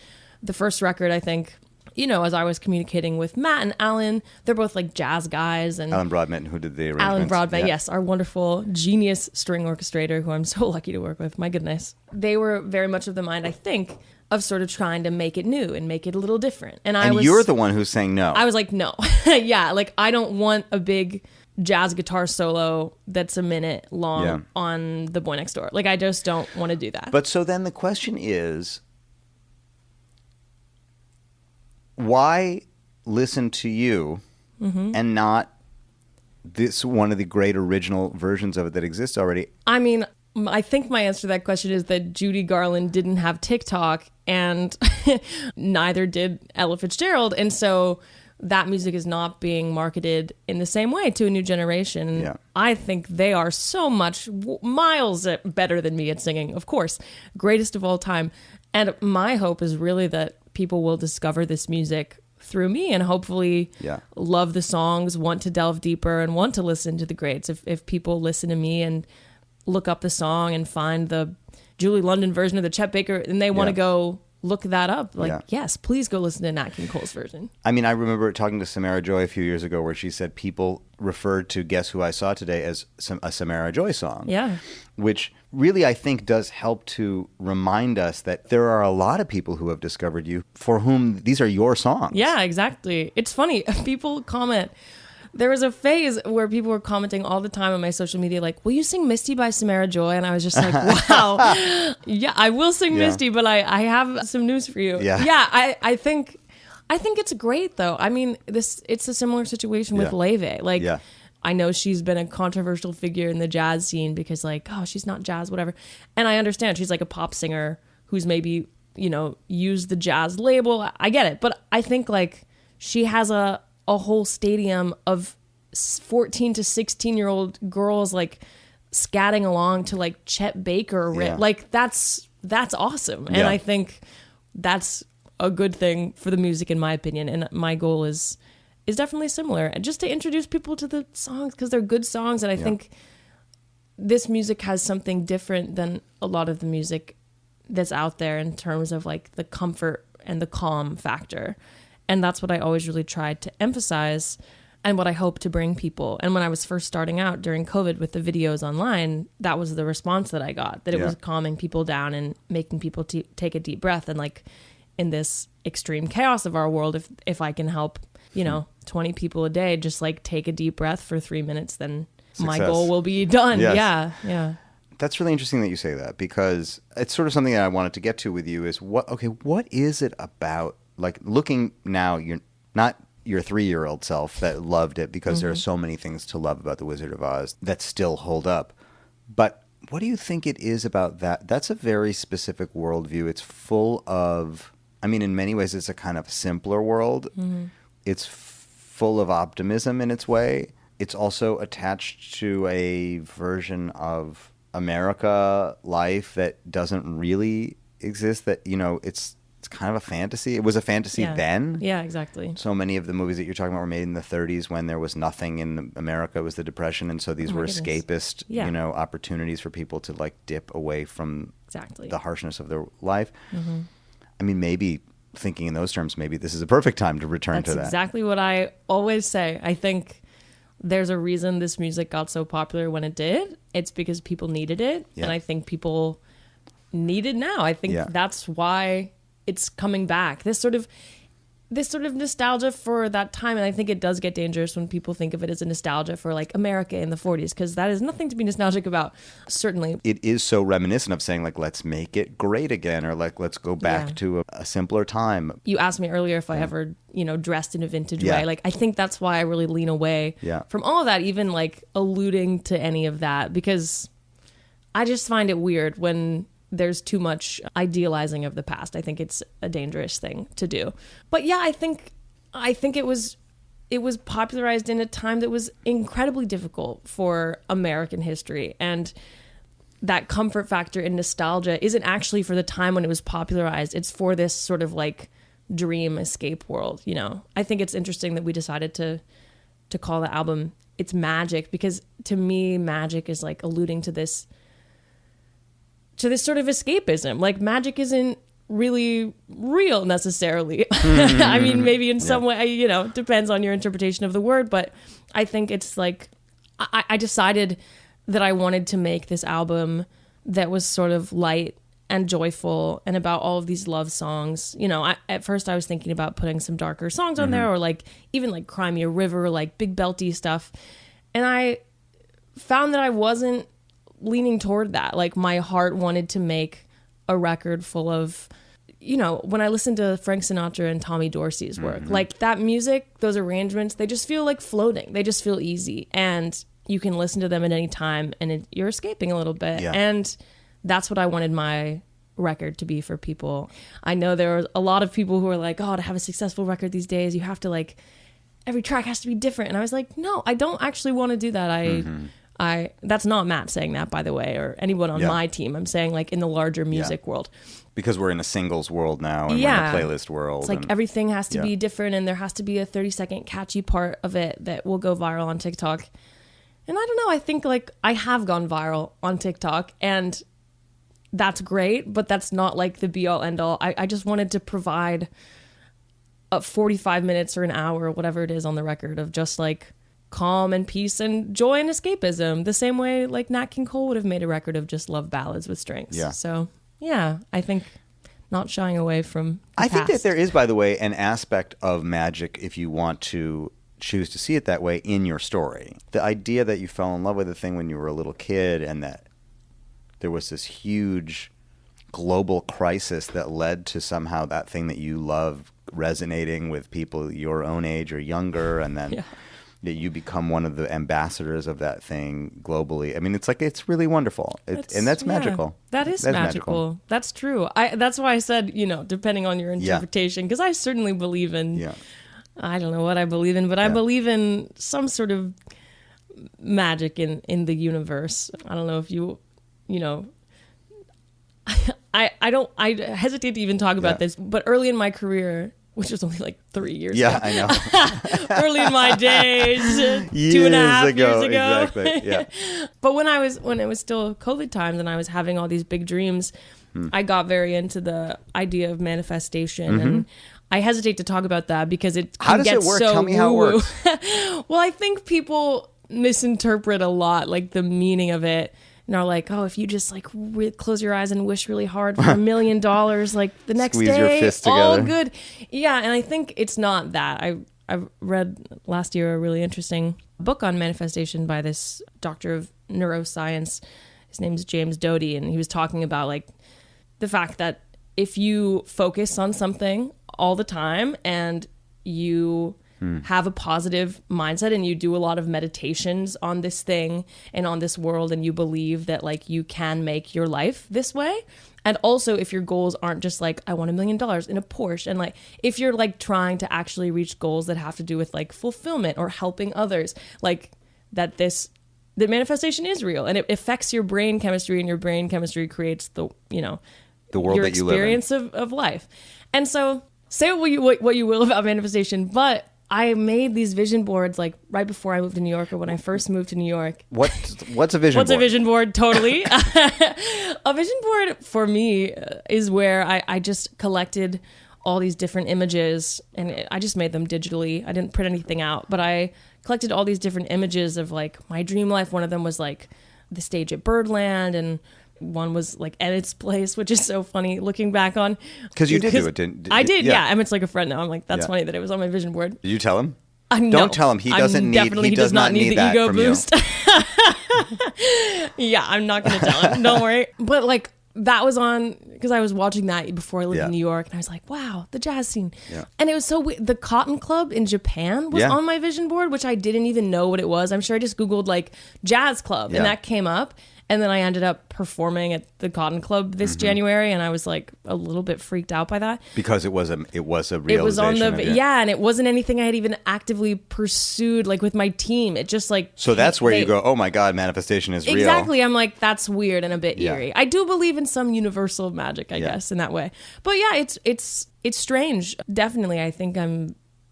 The first record, I think, you know, as I was communicating with Matt and Alan, they're both like jazz guys. And Alan Broadbent, who did the arrangements. Alan Broadbent, yes, our wonderful genius string orchestrator, who I'm so lucky to work with. My goodness. They were very much of the mind, I think, of sort of trying to make it new and make it a little different. And you're the one who's saying no. I was like, no. Yeah, like, I don't want a big jazz guitar solo that's a minute long on The Boy Next Door. Like, I just don't want to do that. But so then the question is, why listen to you and not this one of the great original versions of it that exists already? I mean, I think my answer to that question is that Judy Garland didn't have TikTok, and neither did Ella Fitzgerald. And so that music is not being marketed in the same way to a new generation. Yeah. I think they are so much miles better than me at singing, of course. Greatest of all time. And my hope is really that people will discover this music through me and hopefully love the songs, want to delve deeper, and want to listen to the greats. If people listen to me and look up the song and find the Julie London version of the Chet Baker, and they want to go look that up, like, yes, please go listen to Nat King Cole's version. I mean, I remember talking to Samara Joy a few years ago where she said people referred to Guess Who I Saw Today as a Samara Joy song. Yeah. Which really, I think, does help to remind us that there are a lot of people who have discovered you for whom these are your songs. Yeah, exactly. It's funny. People comment There was a phase where people were commenting all the time on my social media, like, will you sing Misty by Samara Joy? And I was just like, wow. Yeah, I will sing Misty, but I have some news for you. Yeah, I think it's great, though. I mean, it's a similar situation with Leve. Like, I know she's been a controversial figure in the jazz scene because, like, oh, she's not jazz, whatever. And I understand she's like a pop singer who's maybe, you know, used the jazz label. I get it. But I think, like, she has a whole stadium of 14 to 16-year-old girls, like, scatting along to, like, Chet Baker. Like, that's awesome. And I think that's a good thing for the music, in my opinion. And my goal is definitely similar. And just to introduce people to the songs because they're good songs. And I think this music has something different than a lot of the music that's out there in terms of, like, the comfort and the calm factor. And that's what I always really tried to emphasize and what I hope to bring people. And when I was first starting out during COVID with the videos online, that was the response that I got, that it was calming people down and making people take a deep breath. And, like, in this extreme chaos of our world, if I can help, you know, 20 people a day just, like, take a deep breath for 3 minutes, then my goal will be done. Yes. Yeah. That's really interesting that you say that, because it's sort of something that I wanted to get to with you is what is it about, like, looking now, you're not your 3-year-old self that loved it because there are so many things to love about The Wizard of Oz that still hold up. But what do you think it is about that? That's a very specific worldview. It's full of, I mean, in many ways, it's a kind of simpler world. It's full of optimism in its way. It's also attached to a version of America life that doesn't really exist, that, you know, it's kind of a fantasy. It was a fantasy then. Yeah, exactly. So many of the movies that you're talking about were made in the 30s when there was nothing in America. It was the Depression. And so these were escapist, you know, opportunities for people to, like, dip away from the harshness of their life. I mean, maybe thinking in those terms, maybe this is a perfect time to return to that. That's exactly what I always say. I think there's a reason this music got so popular when it did. It's because people needed it. And I think people need it now. I think that's why it's coming back. This sort of nostalgia for that time. And I think it does get dangerous when people think of it as a nostalgia for, like, America in the 40s, because that is nothing to be nostalgic about, certainly. It is so reminiscent of saying, like, let's make it great again, or, like, let's go back to a simpler time. You asked me earlier if I ever, you know, dressed in a vintage way. Like, I think that's why I really lean away from all of that, even, like, alluding to any of that, because I just find it weird when there's too much idealizing of the past. I think it's a dangerous thing to do. But yeah, I think it was popularized in a time that was incredibly difficult for American history. And that comfort factor in nostalgia isn't actually for the time when it was popularized. It's for this sort of, like, dream escape world, you know? I think it's interesting that we decided to call the album It's Magic, because to me, magic is, like, alluding to this sort of escapism. Like, magic isn't really real necessarily. I mean, maybe in some way, you know, depends on your interpretation of the word, but I think it's like, I decided that I wanted to make this album that was sort of light and joyful and about all of these love songs. You know, at first I was thinking about putting some darker songs on there, or, like, even, like, Cry Me a River, like, big belty stuff. And I found that I wasn't leaning toward that. Like, my heart wanted to make a record full of, you know, when I listen to Frank Sinatra and Tommy Dorsey's work, like, that music, those arrangements, they just feel like floating. They just feel easy, and you can listen to them at any time, and you're escaping a little bit. And that's what I wanted my record to be for people. I know there are a lot of people who are like, oh, to have a successful record these days, you have to, like, every track has to be different. And I was like, no, I don't actually want to do that. That's not Matt saying that, by the way, or anyone on my team. I'm saying, like, in the larger music world. Because we're in a singles world now, and we're in a playlist world. It's like everything has to be different, and there has to be a 30-second catchy part of it that will go viral on TikTok. And I don't know, I think, like, I have gone viral on TikTok, and that's great, but that's not, like, the be-all, end-all. I just wanted to provide 45 minutes or an hour or whatever it is on the record of just, like, calm and peace and joy and escapism, the same way, like, Nat King Cole would have made a record of just love ballads with strings. So I think not shying away from the past. Think that there is, by the way, an aspect of magic, if you want to choose to see it that way in your story. The idea that you fell in love with a thing when you were a little kid and that there was this huge global crisis that led to somehow that thing that you love resonating with people your own age or younger, and then that you become one of the ambassadors of that thing globally. I mean, it's really wonderful. And that's magical. That is magical. That's true. That's why I said, depending on your interpretation, because I certainly believe in, I don't know what I believe in, but I believe in some sort of magic in the universe. I don't know if I hesitate to even talk about this, but early in my career, which was only like 3 years ago. I know. Early in my days, 2.5 years ago. Exactly, yeah. But when it was still COVID times and I was having all these big dreams, I got very into the idea of manifestation. And I hesitate to talk about that because it can get so woo-woo. How does it work? Tell me how it works. Well, I think people misinterpret a lot, like the meaning of it. And are like, oh, if you just like close your eyes and wish really hard for $1 million, like the next Squeeze day, your fist all together. good. Yeah, and I think it's not that. I read last year a really interesting book on manifestation by this doctor of neuroscience. His name's James Doty, and he was talking about like the fact that if you focus on something all the time and you have a positive mindset and you do a lot of meditations on this thing and on this world, and you believe that like you can make your life this way. And also if your goals aren't just like, I want $1 million in a Porsche, and like if you're like trying to actually reach goals that have to do with like fulfillment or helping others, like that manifestation is real and it affects your brain chemistry, and your brain chemistry creates the world your that you live in. Experience of life. And so say what you will about manifestation, but I made these vision boards like right before I moved to New York, or when I first moved to New York. What's a vision board? What's a vision board? Totally. A vision board for me is where I just collected all these different images, and I just made them digitally. I didn't print anything out, but I collected all these different images of like my dream life. One of them was like the stage at Birdland, and one was like Emmett's place, which is so funny looking back on. Because you did do it, didn't you? I did, yeah. Emmett's like a friend now. I'm like, that's funny that it was on my vision board. Did you tell him? No. Don't tell him. He doesn't need. He does not need the ego boost. Yeah, I'm not going to tell him. Don't worry. But like that was on because I was watching that before I lived in New York, and I was like, wow, the jazz scene. Yeah. And it was so weird. The Cotton Club in Japan was on my vision board, which I didn't even know what it was. I'm sure I just Googled like jazz club, and that came up. And then I ended up performing at the Cotton Club this January, and I was like a little bit freaked out by that because it was a realization. It was on the and it wasn't anything I had even actively pursued like with my team. It just like that's where you go, oh my God, manifestation is real. Exactly. I'm like, that's weird and a bit eerie. I do believe in some universal magic, I guess, in that way. But yeah, it's strange. Definitely, I think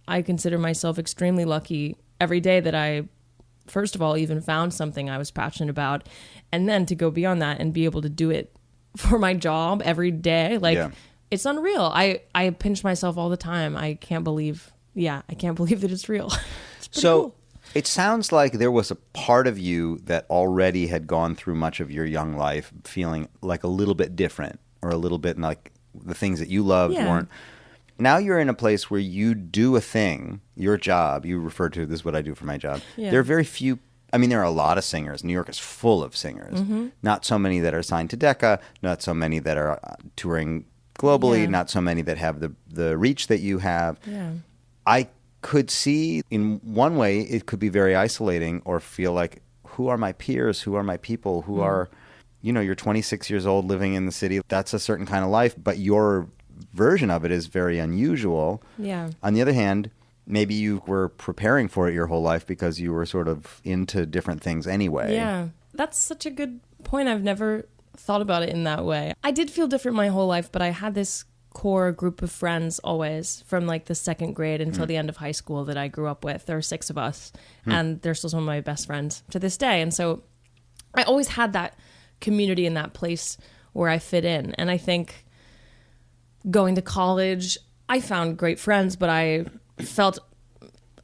I consider myself extremely lucky every day that I, first of all, even found something I was passionate about. And then to go beyond that and be able to do it for my job every day, like it's unreal. I pinch myself all the time. I can't believe that it's real. It's cool. It sounds like there was a part of you that already had gone through much of your young life feeling like a little bit different, or a little bit like the things that you loved weren't. Now you're in a place where you do a thing, your job, you refer to this is what I do for my job. Yeah. There are very few. I mean, there are a lot of singers. New York is full of singers. Not so many that are signed to Decca, not so many that are touring globally, not so many that have the reach that you have. Yeah. I could see in one way it could be very isolating, or feel like, who are my peers? Who are my people? Who are, you're 26 years old living in the city. That's a certain kind of life, but your version of it is very unusual. Yeah. On the other hand, maybe you were preparing for it your whole life because you were sort of into different things anyway. Yeah, that's such a good point. I've never thought about it in that way. I did feel different my whole life, but I had this core group of friends always from like the second grade until the end of high school that I grew up with. There were 6 of us, and they're still some of my best friends to this day. And so I always had that community in that place where I fit in. And I think going to college, I found great friends, but I felt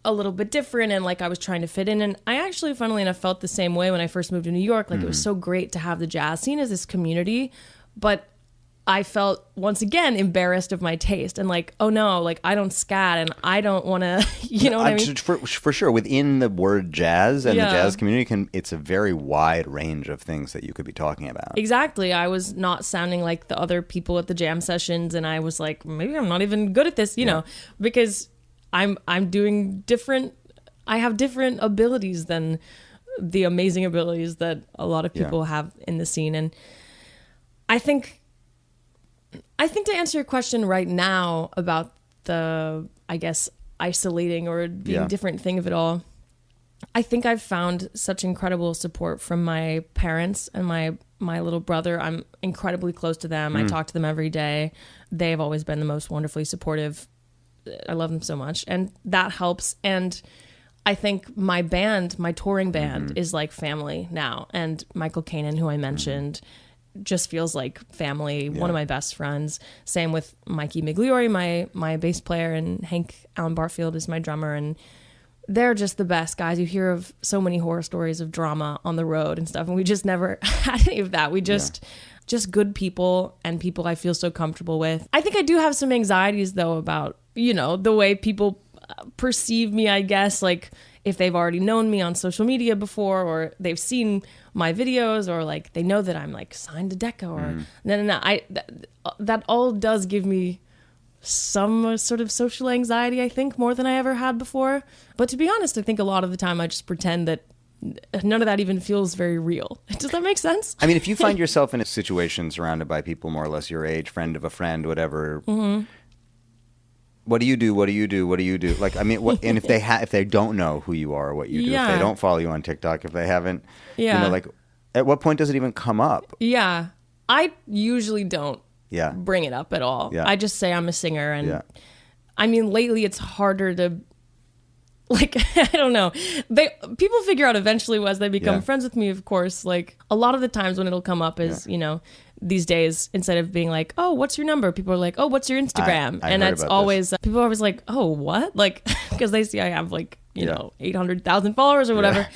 a little bit different, and like I was trying to fit in. And I actually, funnily enough, felt the same way when I first moved to New York. Like it was so great to have the jazz scene as this community, but I felt once again embarrassed of my taste and like, oh no, like I don't scat and I don't want to, you know what I mean? For sure, within the word jazz and the jazz community, it's a very wide range of things that you could be talking about. Exactly. I was not sounding like the other people at the jam sessions, and I was like, maybe I'm not even good at this, you know, because I'm doing different. I have different abilities than the amazing abilities that a lot of people have in the scene, and I think to answer your question right now about the, I guess, isolating or being different thing of it all, I think I've found such incredible support from my parents and my little brother. I'm incredibly close to them. I talk to them every day. They have always been the most wonderfully supportive. I love them so much. And that helps. And I think my band, my touring band, is like family now. And Michael Kanan, who I mentioned, just feels like family, one of my best friends. Same with Mikey Migliori, my bass player, and Hank Allen Barfield is my drummer, and they're just the best guys. You hear of so many horror stories of drama on the road and stuff, and we just never had any of that. We just good people and people I feel so comfortable with. I think I do have some anxieties though about, you know, the way people perceive me, I guess, like if they've already known me on social media before, or they've seen my videos, or like they know that I'm like signed to Decca, or that all does give me some sort of social anxiety, I think, more than I ever had before. But to be honest, I think a lot of the time I just pretend that none of that even feels very real. Does that make sense? I mean, if you find yourself in a situation surrounded by people more or less your age, friend of a friend, whatever, what do you do? What do you do? What do you do? Like, I mean, and if they don't know who you are or what you do, if they don't follow you on TikTok, if they haven't, you know, like, at what point does it even come up? Yeah. I usually don't bring it up at all. Yeah. I just say I'm a singer. And I mean, lately it's harder to, like, I don't know. People figure out eventually as they become friends with me, of course. Like, a lot of the times when it'll come up is, you know, these days, instead of being like, oh, what's your number? People are like, oh, what's your Instagram? And that's always, people are always like, oh, what? Like, because they see I have like, you know, 800,000 followers or whatever.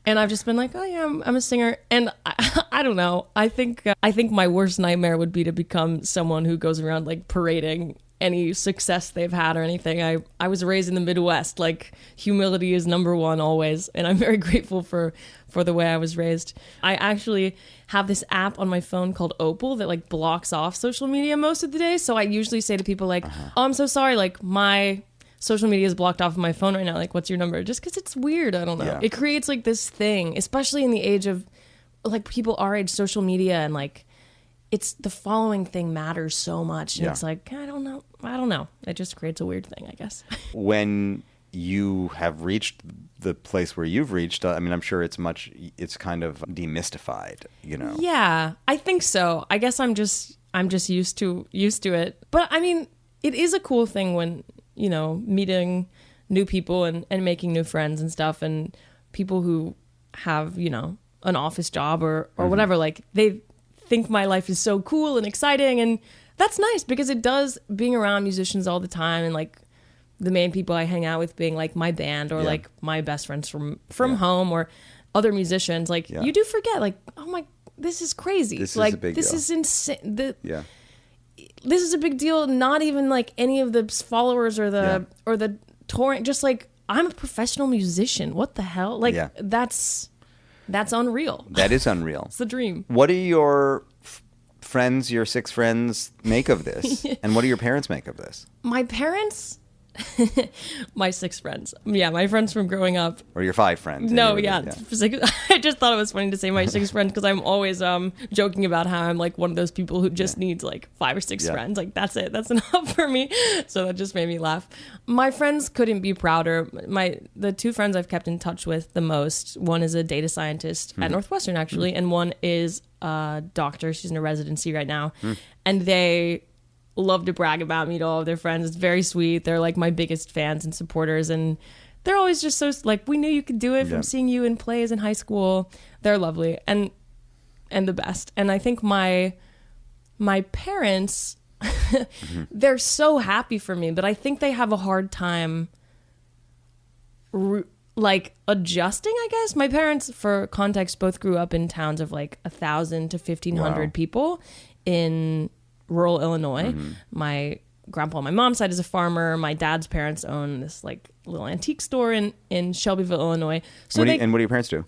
And I've just been like, oh yeah, I'm a singer. And I don't know. I think my worst nightmare would be to become someone who goes around like parading any success they've had or anything. I was raised in the Midwest. Like, humility is number one always. And I'm very grateful for the way I was raised. I actually have this app on my phone called Opal that like blocks off social media most of the day. So I usually say to people like, oh, I'm so sorry. Like, my social media is blocked off of my phone right now. Like, what's your number? Just because it's weird. I don't know. Yeah. It creates like this thing, especially in the age of like people our age, social media, and like it's the following thing matters so much. And it's like, I don't know. It just creates a weird thing, I guess. When you have reached the place where you've reached, I mean, I'm sure it's kind of demystified, you know? Yeah, I think so. I guess I'm just used to it. But I mean, it is a cool thing when, you know, meeting new people and making new friends and stuff, and people who have, you know, an office job or whatever, like they think my life is so cool and exciting, and that's nice because it does, being around musicians all the time and like the main people I hang out with being like my band or like my best friends from home or other musicians, like you do forget like, oh my, this is crazy. This like, is a big this deal. Is insane. This is a big deal. Not even like any of the followers or the touring, just like, I'm a professional musician. What the hell? Like that's unreal. That is unreal. It's the dream. What do your friends, your 6 friends, make of this? And what do your parents make of this? My parents, my 6 friends. Yeah, my friends from growing up. Or your 5 friends. No, I just thought it was funny to say my 6 friends because I'm always joking about how I'm like one of those people who just needs like 5 or 6 friends. Like, that's it. That's enough for me. So that just made me laugh. My friends couldn't be prouder. The 2 friends I've kept in touch with the most, one is a data scientist at Northwestern actually, and one is a doctor. She's in a residency right now. And they love to brag about me to all of their friends. It's very sweet. They're like my biggest fans and supporters, and they're always just so like, we knew you could do it from seeing you in plays in high school. They're lovely and the best. And I think my parents they're so happy for me, but I think they have a hard time like adjusting, I guess. My parents, for context, both grew up in towns of like 1,000 to 1,500 people in rural Illinois. My grandpa on my mom's side is a farmer. My dad's parents own this like little antique store in Shelbyville, Illinois. So what do your parents do?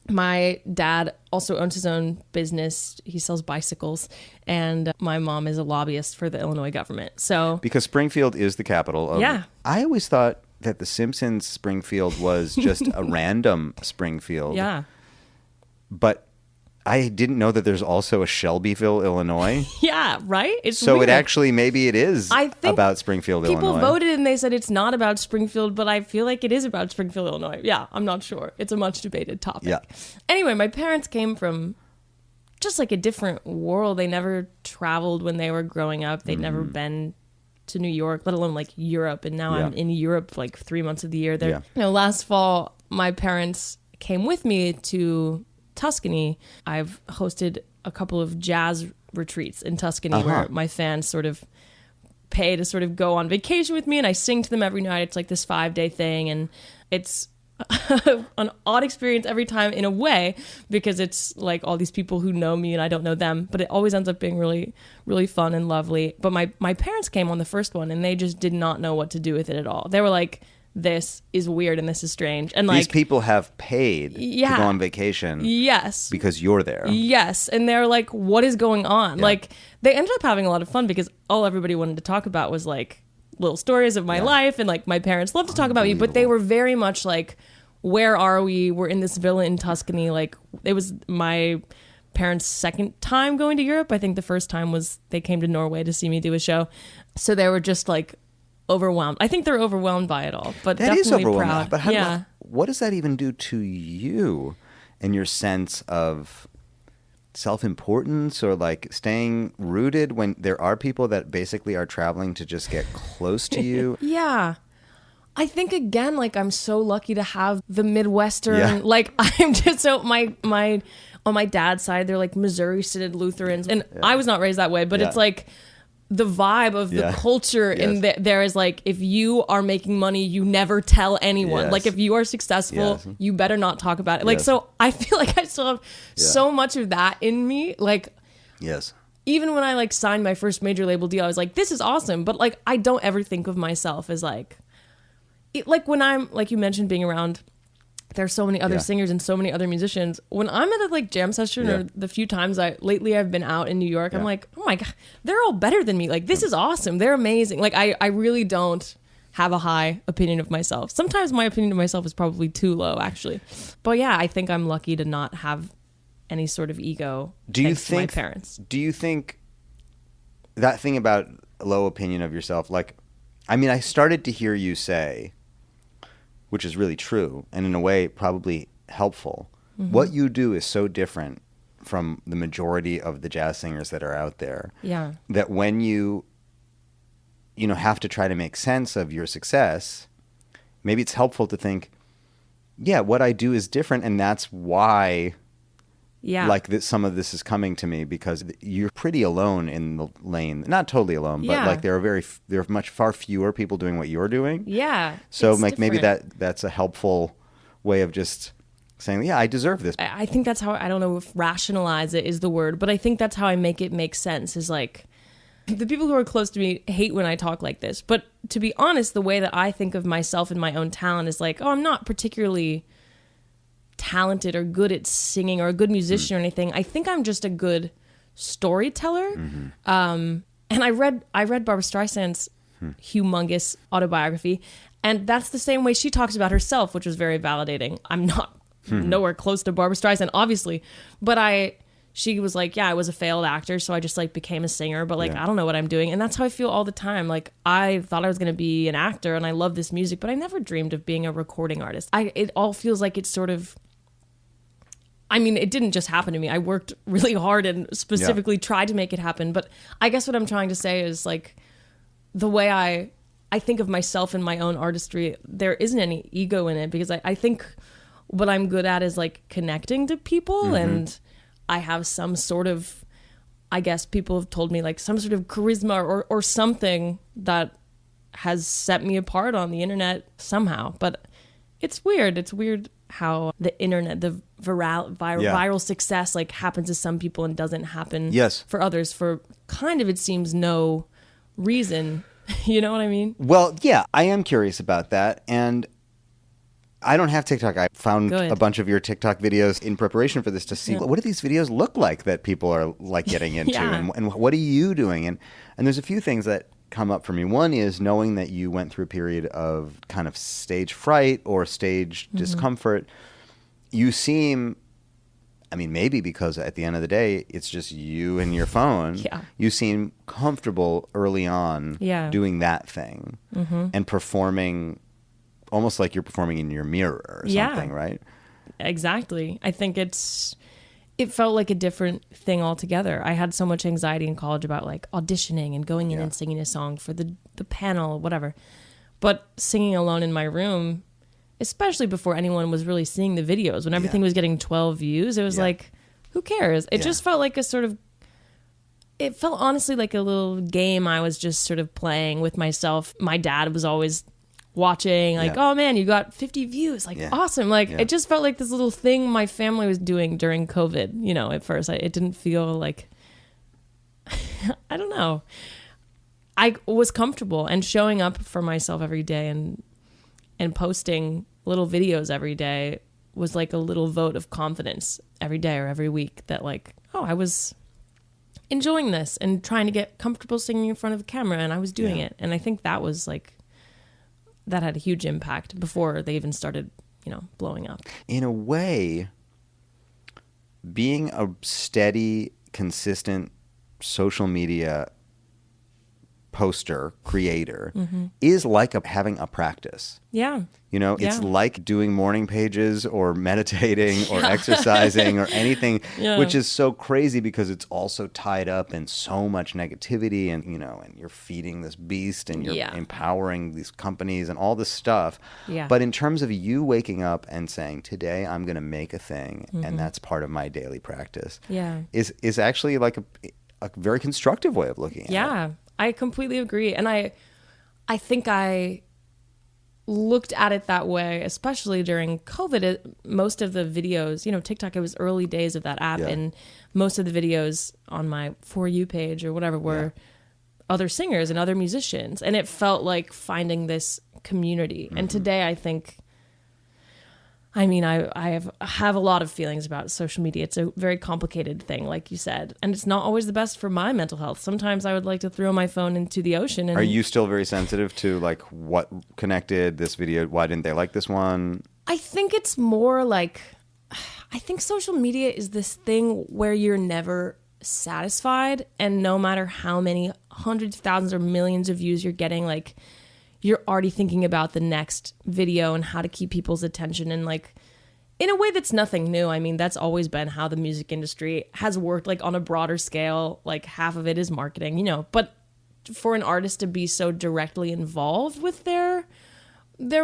My dad also owns his own business. He sells bicycles, and my mom is a lobbyist for the Illinois government. So because Springfield is the capital of... Yeah. I always thought that the Simpsons Springfield was just a random Springfield. Yeah. But I didn't know that there's also a Shelbyville, Illinois. Yeah, right? It's so weird. it actually, maybe it is I think about Springfield, people Illinois. voted and they said it's not about Springfield, but I feel like it is about Springfield, Illinois. Yeah, I'm not sure. It's a much debated topic. Yeah. Anyway, my parents came from just like a different world. They never traveled when they were growing up. They'd never been to New York, let alone like Europe. And now I'm in Europe for like 3 months of the year. There, last fall, my parents came with me to Tuscany. I've hosted a couple of jazz retreats in Tuscany where my fans sort of pay to sort of go on vacation with me, and I sing to them every night. It's like this 5-day thing, and it's an odd experience every time in a way, because it's like all these people who know me and I don't know them, but it always ends up being really, really fun and lovely. But my parents came on the first one, and they just did not know what to do with it at all. They were like, this is weird and this is strange. And like, these people have paid to go on vacation. Yes. Because you're there. Yes. And they're like, what is going on? Yeah. Like, they ended up having a lot of fun because all everybody wanted to talk about was like little stories of my life. And like, my parents love to talk about me, but they were very much like, where are we? We're in this villa in Tuscany. Like, it was my parents' second time going to Europe. I think the first time was they came to Norway to see me do a show. So they were just like, overwhelmed. I think they're overwhelmed by it all, but that definitely is overwhelming. proud. But what does that even do to you and your sense of self-importance, or like staying rooted when there are people that basically are traveling to just get close to you? Yeah. I think again, like, I'm so lucky to have the Midwestern, like, I'm just so on my dad's side, they're like Missouri Synod Lutherans, and I was not raised that way, but it's like the vibe of the culture in there is like, if you are making money, you never tell anyone. Like, if you are successful, you better not talk about it. Like, so I feel like I still have so much of that in me. Like, even when I like signed my first major label deal, I was like, this is awesome. But like, I don't ever think of myself as like when I'm, like you mentioned, being around, there's so many other singers and so many other musicians. When I'm at a like jam session or the few times I've been out in New York, I'm like, oh my God, they're all better than me. Like, this is awesome. They're amazing. Like, I really don't have a high opinion of myself. Sometimes my opinion of myself is probably too low, actually. But yeah, I think I'm lucky to not have any sort of ego thanks to my parents. Do you think that thing about low opinion of yourself, like, I mean, I started to hear you say, which is really true, and in a way probably helpful. What you do is so different from the majority of the jazz singers that are out there. Yeah. That when you have to try to make sense of your success, maybe it's helpful to think, what I do is different, and that's why some of this is coming to me, because you're pretty alone in the lane. Not totally alone, but like there are far fewer people doing what you're doing. Yeah. So like maybe that's a helpful way of just saying, I deserve this. I think that's how, I don't know if rationalize it is the word, but I think that's how I make it make sense, is like, the people who are close to me hate when I talk like this. But to be honest, the way that I think of myself and my own talent is like, I'm not particularly talented or good at singing or a good musician or anything. I think I'm just a good storyteller. And I read Barbra Streisand's humongous autobiography, and that's the same way she talks about herself, which was very validating. I'm not nowhere close to Barbra Streisand, obviously, but she was like, I was a failed actor, so I just like became a singer, but like I don't know what I'm doing. And that's how I feel all the time. Like, I thought I was going to be an actor and I love this music, but I never dreamed of being a recording artist. It all feels like it's sort of, I mean, it didn't just happen to me. I worked really hard and specifically tried to make it happen. But I guess what I'm trying to say is, like, the way I think of myself and my own artistry, there isn't any ego in it, because I think what I'm good at is like connecting to people, and I have some sort of, I guess people have told me, like some sort of charisma or something that has set me apart on the internet somehow. But it's weird. It's weird how the internet, the viral success like happens to some people and doesn't happen for others for kind of, it seems, no reason. You know what I mean? Well, yeah, I am curious about that. And I don't have TikTok. I found a bunch of your TikTok videos in preparation for this to see what do these videos look like that people are like getting into and what are you doing? And there's a few things that come up for me. One is knowing that you went through a period of kind of stage fright or stage discomfort. You seem, I mean, maybe because at the end of the day, it's just you and your phone. You seem comfortable early on doing that thing and performing almost like you're performing in your mirror or something, right? Exactly. I think it felt like a different thing altogether. I had so much anxiety in college about like auditioning and going in and singing a song for the panel, whatever. But singing alone in my room, especially before anyone was really seeing the videos, when everything was getting 12 views, it was like, who cares? It just felt like it felt honestly like a little game I was just sort of playing with myself. My dad was always watching, like, oh man, you got 50 views, like awesome. Like it just felt like this little thing my family was doing during COVID, you know. At first it didn't feel like I don't know, I was comfortable, and showing up for myself every day and posting little videos every day was like a little vote of confidence every day or every week that like, oh, I was enjoying this and trying to get comfortable singing in front of a camera, and I was doing it. And I think that was like, that had a huge impact before they even started, you know, blowing up. In a way, being a steady, consistent social media poster creator is like having a practice. Yeah. You know, it's like doing morning pages or meditating or exercising or anything, which is so crazy because it's also tied up in so much negativity and, you know, and you're feeding this beast and you're empowering these companies and all this stuff. Yeah. But in terms of you waking up and saying, today I'm going to make a thing and that's part of my daily practice is actually like a very constructive way of looking at it. Yeah. I completely agree. And I think I looked at it that way, especially during COVID. Most of the videos, you know, TikTok, it was early days of that app. And most of the videos on my For You page or whatever were other singers and other musicians. And it felt like finding this community. And today I think, I mean, I have a lot of feelings about social media. It's a very complicated thing, like you said, and it's not always the best for my mental health. Sometimes I would like to throw my phone into the ocean. And are you still very sensitive to like what connected this video? Why didn't they like this one? I think it's more like, I think social media is this thing where you're never satisfied, and no matter how many hundreds of thousands or millions of views you're getting, like, you're already thinking about the next video and how to keep people's attention, and like in a way that's nothing new. I mean, that's always been how the music industry has worked, like on a broader scale. Like half of it is marketing, you know, but for an artist to be so directly involved with their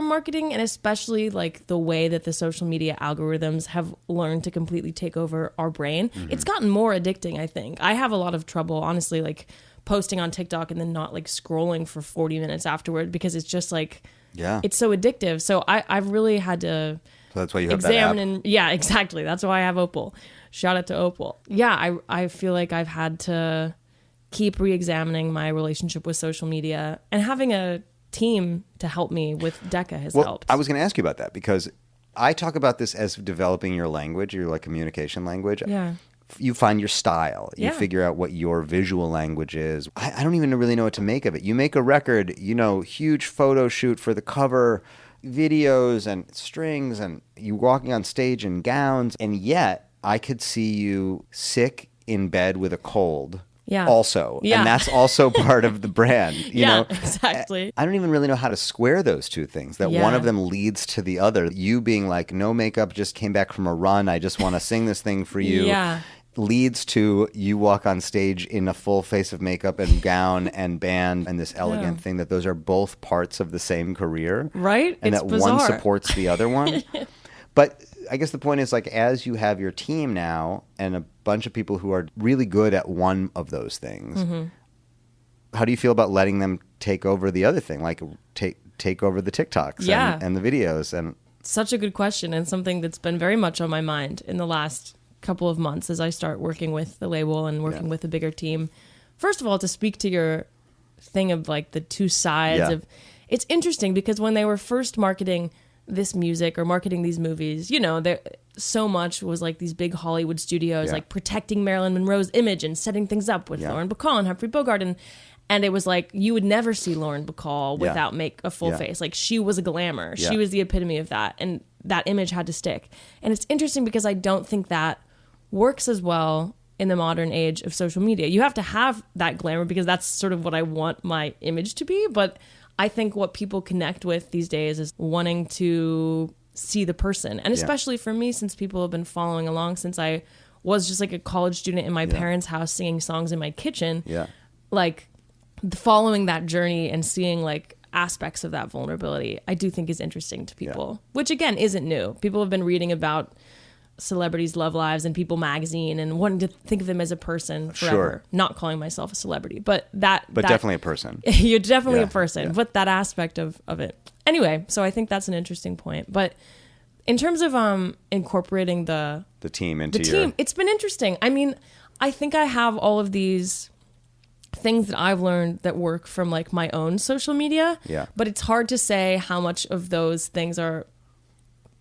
marketing, and especially like the way that the social media algorithms have learned to completely take over our brain, it's gotten more addicting, I think. I have a lot of trouble, honestly, like posting on TikTok and then not like scrolling for 40 minutes afterward, because it's just like, it's so addictive. So I've really had to that's why you have examine that app. Yeah, exactly. That's why I have Opal. Shout out to Opal. Yeah, I feel like I've had to keep re-examining my relationship with social media, and having a team to help me with Decca has helped. I was going to ask you about that, because I talk about this as developing your language, your like communication language. Yeah. You find your style. You figure out what your visual language is. I don't even really know what to make of it. You make a record, you know, huge photo shoot for the cover, videos and strings, and you walking on stage in gowns, and yet I could see you sick in bed with a cold. Also. And that's also part of the brand. You know? Exactly. I don't even really know how to square those two things, that one of them leads to the other. You being like, no makeup, just came back from a run, I just want to sing this thing for you. Leads to you walk on stage in a full face of makeup and gown and band and this elegant thing, that those are both parts of the same career. Right? And it's that bizarre. one supports the other one. But I guess the point is, like, as you have your team now and a bunch of people who are really good at one of those things, how do you feel about letting them take over the other thing? Like take over the TikToks and the videos? And such a good question, and something that's been very much on my mind in the last couple of months as I start working with the label and working with a bigger team. First of all, to speak to your thing of like the two sides of, it's interesting because when they were first marketing this music or marketing these movies, you know, there so much was like these big Hollywood studios like protecting Marilyn Monroe's image and setting things up with Lauren Bacall and Humphrey Bogart, and it was like you would never see Lauren Bacall without make a full face. Like she was a glamour. She was the epitome of that, and that image had to stick. And it's interesting because I don't think that works as well in the modern age of social media. You have to have that glamour because that's sort of what I want my image to be, but I think what people connect with these days is wanting to see the person. And especially for me, since people have been following along since I was just like a college student in my parents' house singing songs in my kitchen, like following that journey and seeing like aspects of that vulnerability, I do think is interesting to people, which again, isn't new. People have been reading about celebrities' love lives in People magazine and wanting to think of them as a person forever. Not calling myself a celebrity, but definitely a person. You're definitely a person, but that aspect of it. Anyway, so I think that's an interesting point. But in terms of incorporating the team into it's been interesting. I mean, I think I have all of these things that I've learned that work from like my own social media. But it's hard to say how much of those things are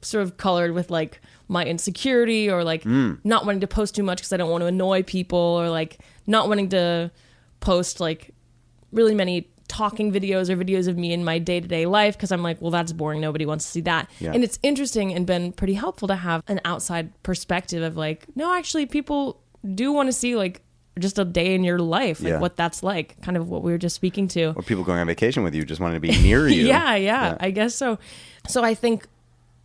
sort of colored with like my insecurity or like not wanting to post too much because I don't want to annoy people, or like not wanting to post like really many talking videos or videos of me in my day-to-day life because I'm like, well, that's boring. Nobody wants to see that. And it's interesting and been pretty helpful to have an outside perspective of like, no, actually people do want to see like just a day in your life, like what that's like, kind of what we were just speaking to. Or people going on vacation with you just wanting to be near you. I guess so. So I think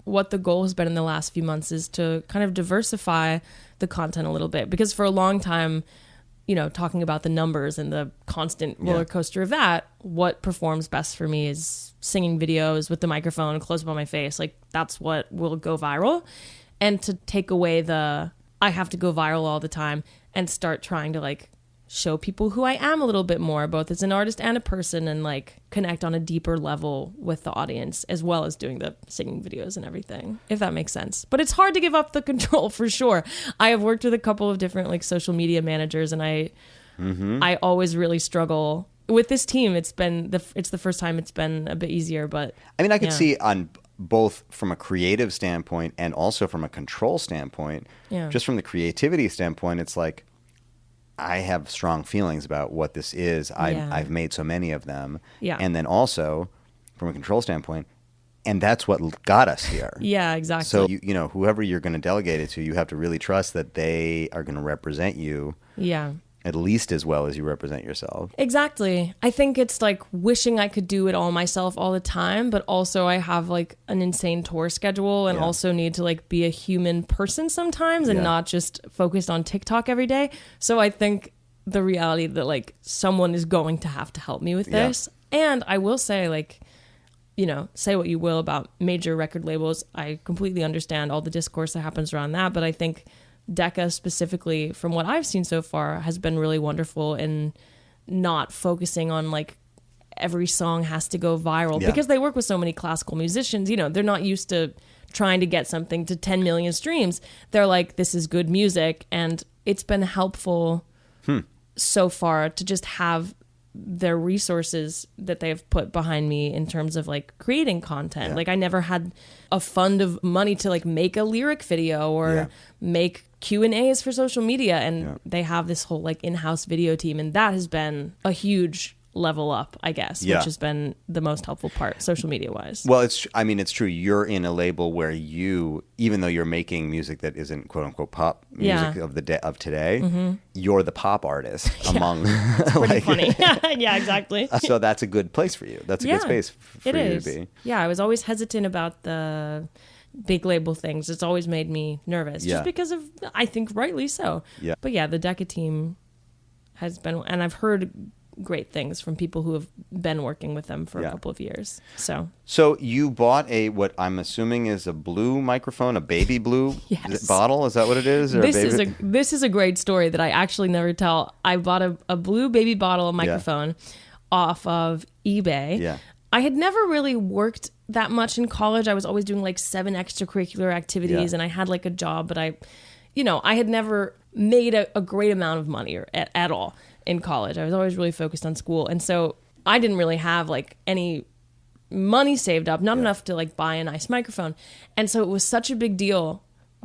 what the goal has been in the last few months is to kind of diversify the content a little bit, because for a long time, you know, talking about the numbers and the constant roller coaster of that, what performs best for me is singing videos with the microphone close up on my face. Like that's what will go viral. And to take away the, I have to go viral all the time and start trying to like show people who I am a little bit more, both as an artist and a person, and like connect on a deeper level with the audience, as well as doing the singing videos and everything, if that makes sense. But it's hard to give up the control for sure. I have worked with a couple of different like social media managers, and I always really struggle with this team. It's the first time it's been a bit easier, but I mean, I could see on both from a creative standpoint and also from a control standpoint, just from the creativity standpoint, it's like, I have strong feelings about what this is. I've made so many of them. And then also, from a control standpoint, and that's what got us here. Exactly. So, you know, whoever you're going to delegate it to, you have to really trust that they are going to represent you at least as well as you represent yourself. Exactly. I think it's like wishing I could do it all myself all the time, but also I have like an insane tour schedule and also need to like be a human person sometimes and not just focused on TikTok every day. So I think the reality that like someone is going to have to help me with this. And I will say, like, you know, say what you will about major record labels. I completely understand all the discourse that happens around that, but I think Decca specifically, from what I've seen so far, has been really wonderful in not focusing on like every song has to go viral because they work with so many classical musicians. You know, they're not used to trying to get something to 10 million streams. They're like, this is good music. And it's been helpful so far to just have their resources that they've put behind me in terms of like creating content. Like I never had a fund of money to like make a lyric video or make Q&As for social media, and they have this whole like in-house video team, and that has been a huge level up, I guess, which has been the most helpful part social media wise. Well, it's true. You're in a label where you, even though you're making music that isn't quote unquote pop music of today, you're the pop artist among. It's pretty funny. Yeah, exactly. So that's a good place for you. That's a good space for you to be. Yeah, I was always hesitant about the big label things. It's always made me nervous, just because of, I think rightly so. Yeah. But yeah, the Decca team has been, and I've heard great things from people who have been working with them for a couple of years. So you bought what I'm assuming is a blue microphone, a baby blue bottle. Is that what it is? Or this is a great story that I actually never tell. I bought a blue baby bottle of microphone off of eBay. I had never really worked that much in college. I was always doing like 7 extracurricular activities, and I had like a job, but I had never made a great amount of money at all in college. I was always really focused on school. And so I didn't really have like any money saved up, not enough to like buy a nice microphone. And so it was such a big deal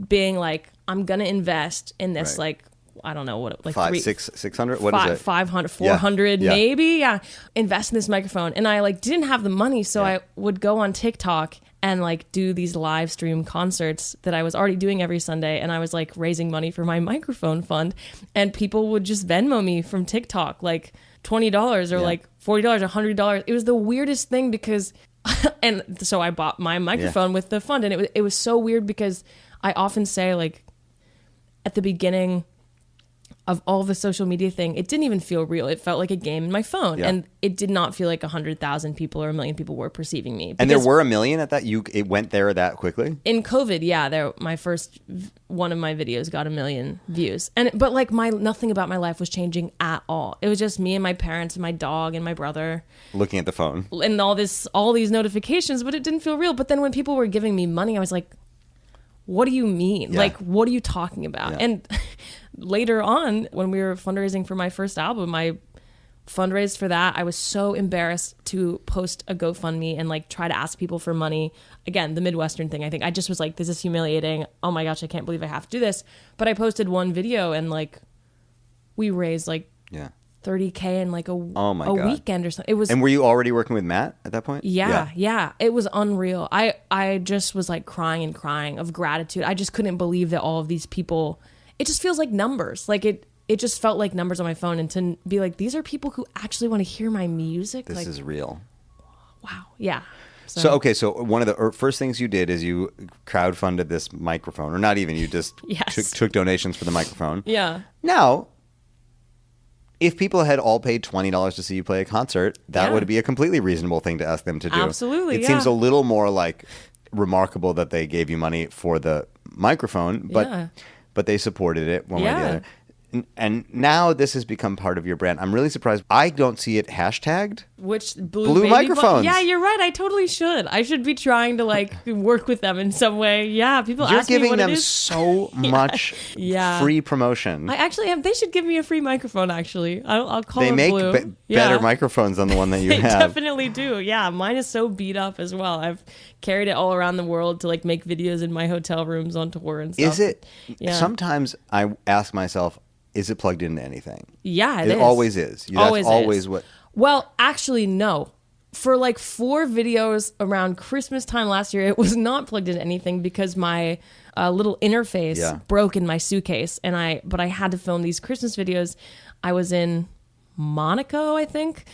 being like, I'm going to invest in this, like, I don't know what, like 600. What is it? 500, 400, maybe. Yeah. Invest in this microphone. And I like didn't have the money. So I would go on TikTok and like do these live stream concerts that I was already doing every Sunday. And I was like raising money for my microphone fund, and people would just Venmo me from TikTok, like $20 or like $40, $100. It was the weirdest thing because, and so I bought my microphone with the fund, and it was so weird because I often say like at the beginning of all the social media thing, it didn't even feel real. It felt like a game in my phone, and it did not feel like 100,000 people or 1 million people were perceiving me. And there were 1 million at that. It went there that quickly in COVID. My first one of my videos got 1 million views, but like nothing about my life was changing at all. It was just me and my parents and my dog and my brother looking at the phone and all these notifications, but it didn't feel real. But then when people were giving me money, I was like, what do you mean? Yeah. Like, what are you talking about? Yeah. And later on, when we were fundraising for my first album, I fundraised for that. I was so embarrassed to post a GoFundMe and like try to ask people for money. Again, the Midwestern thing, I think. I just was like, this is humiliating. Oh my gosh, I can't believe I have to do this. But I posted one video and like we raised like 30K in like a weekend or something. It was. And were you already working with Matt at that point? Yeah. It was unreal. I just was like crying of gratitude. I just couldn't believe that all of these people. It just feels like numbers. Like it just felt like numbers on my phone, and to be like, these are people who actually want to hear my music. This is real. Wow. Yeah. So one of the first things you did is you crowdfunded this microphone, or not even, you just took donations for the microphone. Yeah. Now, if people had all paid $20 to see you play a concert, that would be a completely reasonable thing to ask them to do. Absolutely. It seems a little more like remarkable that they gave you money for the microphone, but they supported it one way or the other. And now this has become part of your brand. I'm really surprised. I don't see it hashtagged. Which blue microphones? Yeah, you're right. I totally should. I should be trying to like work with them in some way. Yeah, people You're ask me what giving them it is. so much free promotion. I actually have. They should give me a free microphone. Actually, I'll call they it make Blue. Better microphones than the one that you they have. Definitely do. Yeah, mine is so beat up as well. I've carried it all around the world to like make videos in my hotel rooms on tour and stuff. Is it? Yeah. Sometimes I ask myself, is it plugged into anything? Yeah, it is. It always is. That's always what. Well, actually, no. For like 4 videos around Christmas time last year, it was not plugged into anything because my little interface broke in my suitcase, but I had to film these Christmas videos. I was in Monaco, I think.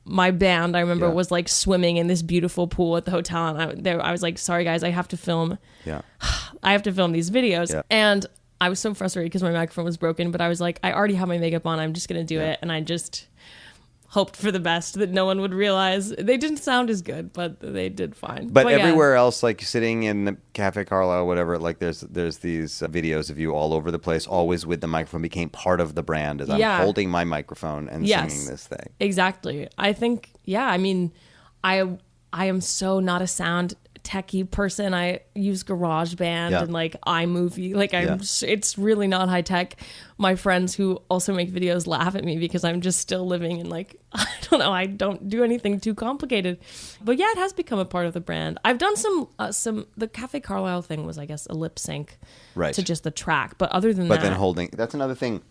My band, I remember, was like swimming in this beautiful pool at the hotel, and I was like, "Sorry guys, I have to film. I have to film these videos." And I was so frustrated because my microphone was broken, but I was like, I already have my makeup on. I'm just going to do it. And I just hoped for the best, that no one would realize. They didn't sound as good, but they did fine. But everywhere else, like sitting in the Cafe Carlisle, whatever, like there's these videos of you all over the place, always with the microphone, became part of the brand as I'm holding my microphone and singing this thing. Exactly. I think, I mean, I am so not a sound techie person. I use GarageBand and like iMovie. Like it's really not high tech. My friends who also make videos laugh at me because I'm just still living in like, I don't know, I don't do anything too complicated. But it has become a part of the brand. I've done some the Cafe Carlisle thing was, I guess, a lip sync to just the track. But other than that. But then holding, that's another thing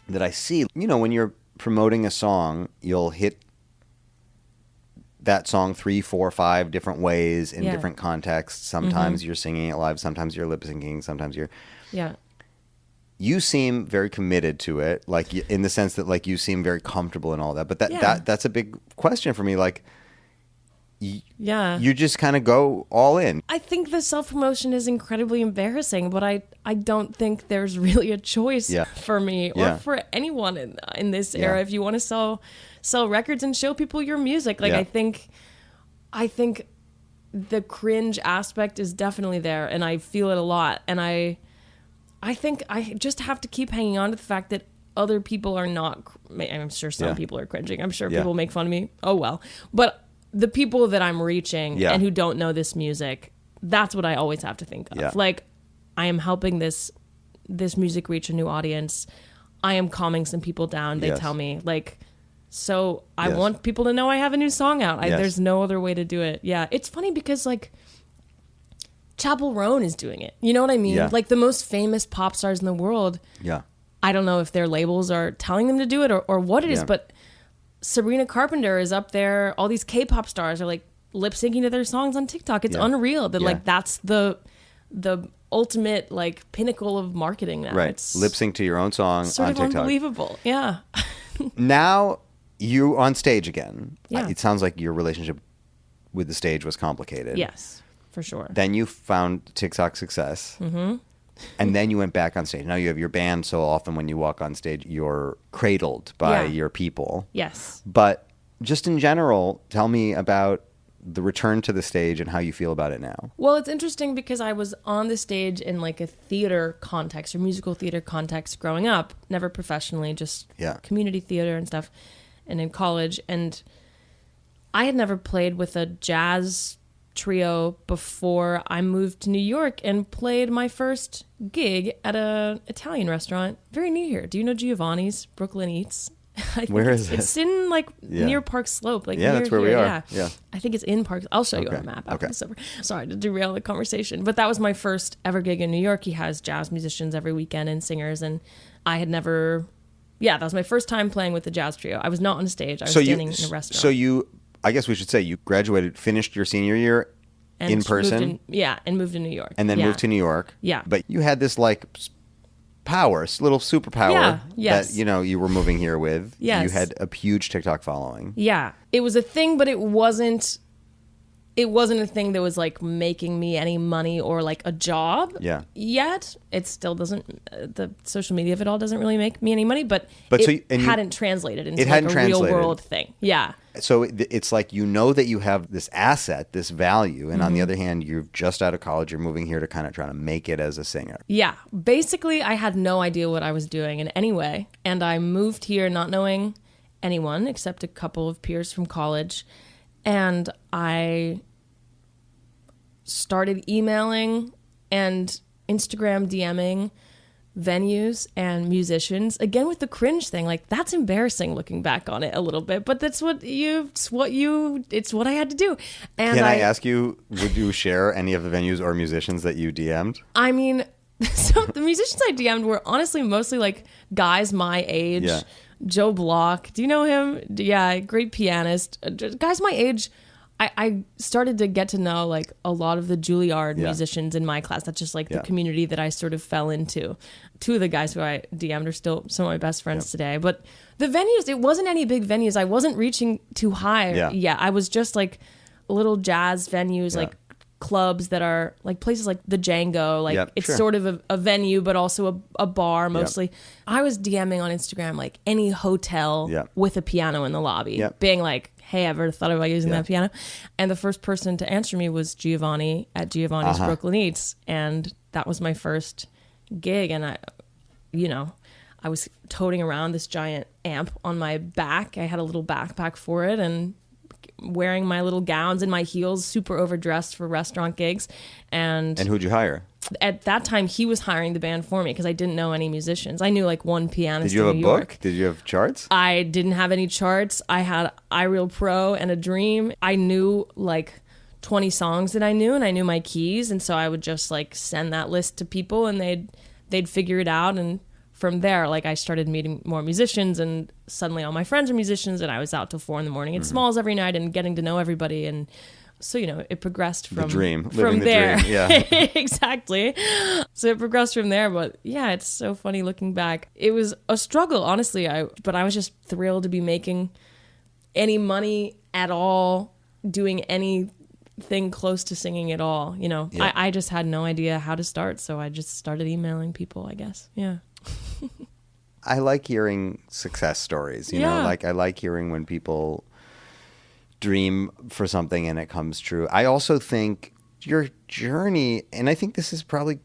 that I see. You know, when you're promoting a song, you'll hit that song 3, 4, 5 different ways in different contexts. Sometimes you're singing it live, sometimes you're lip syncing, sometimes you're... You seem very committed to it, like in the sense that like you seem very comfortable in all that. But that's a big question for me. Like, you just kind of go all in. I think the self-promotion is incredibly embarrassing, but I don't think there's really a choice for me or for anyone in this era. If you want to sell records and show people your music, like I think the cringe aspect is definitely there, and I feel it a lot. And I think I just have to keep hanging on to the fact that other people are not. I'm sure some people are cringing. I'm sure people make fun of me. Oh well, but the people that I'm reaching Yeah. and who don't know this music, that's what I always have to think of. Yeah. Like, I am helping this music reach a new audience. I am calming some people down. They Yes. tell me, like, so I Yes. want people to know I have a new song out. Yes. There's no other way to do it. Yeah. It's funny because, like, Chapel Roan is doing it. You know what I mean? Yeah. Like, the most famous pop stars in the world. Yeah. I don't know if their labels are telling them to do it or what it is, Yeah. but Sabrina Carpenter is up there. All these K-pop stars are like lip syncing to their songs on TikTok. It's Yeah. unreal that Yeah. like that's the ultimate like pinnacle of marketing now. Right. It's Lip sync to your own song sort on of TikTok. unbelievable. Yeah. Now you on stage again. Yeah. It sounds like your relationship with the stage was complicated. Yes, for sure. Then you found TikTok success. Mm-hmm. And then you went back on stage. Now you have your band, so often when you walk on stage, you're cradled by Yeah. your people. Yes. But just in general, tell me about the return to the stage and how you feel about it now. Well, it's interesting because I was on the stage in like a theater context or musical theater context growing up, never professionally, just Yeah. community theater and stuff, and in college. And I had never played with a jazz trio before I moved to New York and played my first gig at a Italian restaurant very near here. Do you know Giovanni's Brooklyn Eats? I think Where is it? It's in like Yeah. near Park Slope. Like Yeah, near that's where we here, are. Yeah. I think it's in Park. I'll show you on Okay. a map after Okay. this over. Sorry to derail the conversation, but that was my first ever gig in New York. He has jazz musicians every weekend and singers, and I had never. Yeah, that was my first time playing with the jazz trio. I was not on stage. I was standing in a restaurant. So you, I guess we should say you graduated, finished your senior year and in moved person, and moved to New York. and then Yeah. moved to New York. Yeah. But you had this like power, little superpower Yeah, yes. that you were moving here with. Yes. You had a huge TikTok following. Yeah, it was a thing, but it wasn't a thing that was like making me any money or like a job. Yeah. Yet it still doesn't. The social media of it all doesn't really make me any money, but But it so you- and you- hadn't translated into It like hadn't a real translated. world thing. Yeah. So it's like that you have this asset, this value, and on Mm-hmm. the other hand, you're just out of college, you're moving here to kind of try to make it as a singer. Yeah. Basically, I had no idea what I was doing in any way, and I moved here not knowing anyone except a couple of peers from college, and I started emailing and Instagram DMing venues and musicians, again with the cringe thing. Like, that's embarrassing looking back on it a little bit, but it's what I had to do. And Can I ask you, would you share any of the venues or musicians that you DM'd? I mean, so the musicians I DM'd were honestly mostly like guys my age. Yeah. Joe Block, do you know him? Yeah, great pianist. Guys my age. I started to get to know like a lot of the Juilliard Yeah. musicians in my class. That's just like Yeah. the community that I sort of fell into. Two of the guys who I DM'd are still some of my best friends today. But the venues, it wasn't any big venues. I wasn't reaching too high. Yeah. I was just like little jazz venues, Yeah. like clubs that are like places like the Django. Like Yep, it's sure. sort of a venue, but also a bar mostly. I was DMing on Instagram like any hotel Yep. with a piano in the lobby, Yep. being like, hey, ever thought about using Yeah. that piano? And the first person to answer me was Giovanni at Giovanni's Brooklyn Eats. And that was my first gig. And I was toting around this giant amp on my back. I had a little backpack for it and wearing my little gowns and my heels, super overdressed for restaurant gigs. And And who'd you hire? at that time, he was hiring the band for me because I didn't know any musicians. I knew like one pianist Did you have in a New book? York. Did you have charts? I didn't have any charts. I had iReal Pro and a Dream. I knew like 20 songs that I knew, and I knew my keys, and so I would just like send that list to people, and they'd figure it out. And from there, like I started meeting more musicians, and suddenly all my friends are musicians, and I was out till 4 a.m. at Smalls every night and getting to know everybody. And so, it progressed from dream. Living from the there. dream, yeah. Exactly. So it progressed from there. But yeah, it's so funny looking back. It was a struggle, honestly. But I was just thrilled to be making any money at all, doing anything close to singing at all. Yeah. I just had no idea how to start. So I just started emailing people, I guess. Yeah. I like hearing success stories. Yeah. Like I like hearing when people dream for something and it comes true. I also think your journey, and I think this is probably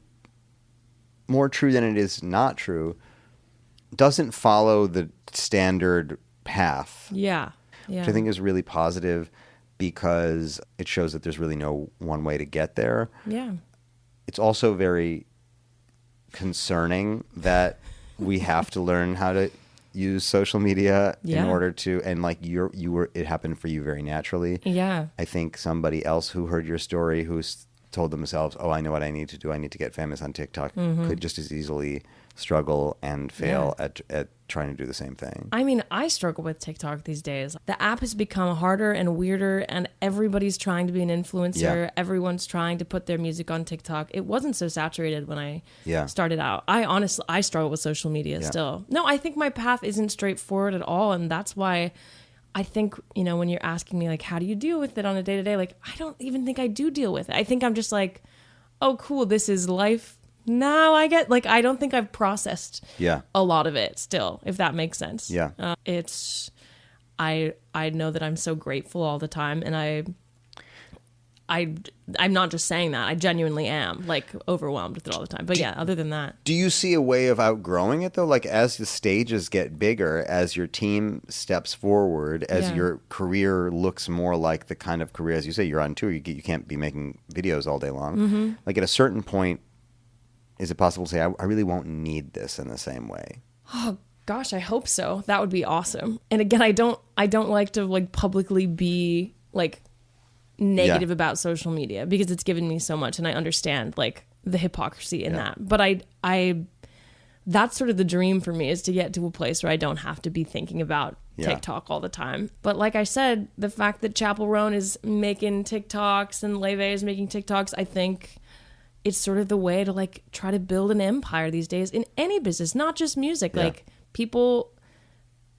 more true than it is not true, doesn't follow the standard path, Yeah. Yeah. which I think is really positive. because it shows that there's really no one way to get there. Yeah. It's also very concerning that we have to learn how to use social media in order to, and like it happened for you very naturally. Yeah. I think somebody else who heard your story, who's told themselves, oh, I know what I need to do. I need to get famous on TikTok, could just as easily struggle and fail at trying to do the same thing. I mean, I struggle with TikTok these days. The app has become harder and weirder, and everybody's trying to be an influencer. Yeah. Everyone's trying to put their music on TikTok. It wasn't so saturated when I started out. I struggle with social media still. No, I think my path isn't straightforward at all, and that's why I think, when you're asking me, like, how do you deal with it on a day-to-day? Like, I don't even think I do deal with it. I think I'm just like, oh, cool, this is life. Now I get, like, I don't think I've processed a lot of it still, if that makes sense. Yeah. I know that I'm so grateful all the time, and I'm not just saying that. I genuinely am, like, overwhelmed with it all the time. But yeah, other than that. Do you see a way of outgrowing it, though? Like, as the stages get bigger, as your team steps forward, as your career looks more like the kind of career, as you say, you're on tour, you can't be making videos all day long. Mm-hmm. Like, at a certain point, is it possible to say, I really won't need this in the same way? Oh, gosh, I hope so. That would be awesome. And again, I don't like to, like, publicly be, like, negative about social media because it's given me so much, and I understand, like, the hypocrisy in that. But I that's sort of the dream for me, is to get to a place where I don't have to be thinking about TikTok all the time. But like I said, the fact that Chapel Roan is making TikToks and Leve is making TikToks, I think it's sort of the way to, like, try to build an empire these days in any business, not just music. Like, people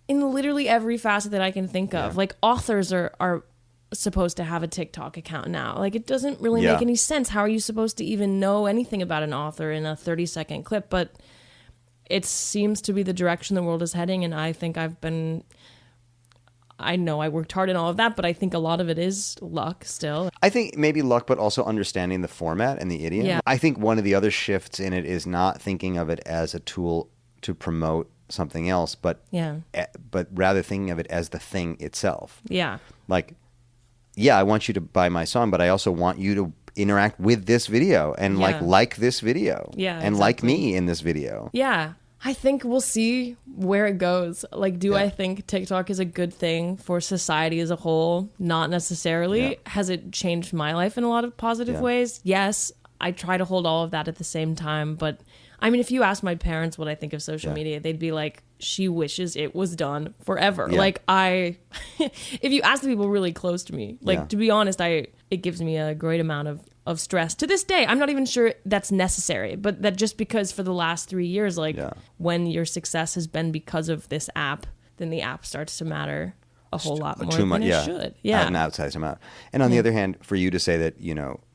in literally every facet that I can think of, like, authors are supposed to have a TikTok account now. Like, it doesn't really make any sense. How are you supposed to even know anything about an author in a 30-second clip? But it seems to be the direction the world is heading, and I think I know I worked hard in all of that, but I think a lot of it is luck still. I think maybe luck, but also understanding the format and the idiom. Yeah. I think one of the other shifts in it is not thinking of it as a tool to promote something else, but rather thinking of it as the thing itself. Yeah. Like, I want you to buy my song, but I also want you to interact with this video and like this video. Yeah, and like me in this video. Yeah. I think we'll see where it goes. Like, do I think TikTok is a good thing for society as a whole? Not necessarily. Yeah. Has it changed my life in a lot of positive ways? Yes. I try to hold all of that at the same time. But, I mean, if you ask my parents what I think of social media, they'd be like, she wishes it was done forever. Yeah. Like, if you ask the people really close to me, like, to be honest, it gives me a great amount of stress. To this day, I'm not even sure that's necessary, but that just because for the last 3 years, like, when your success has been because of this app, then the app starts to matter a whole lot more than it should. Yeah. An outsized amount. And on the other hand, for you to say that,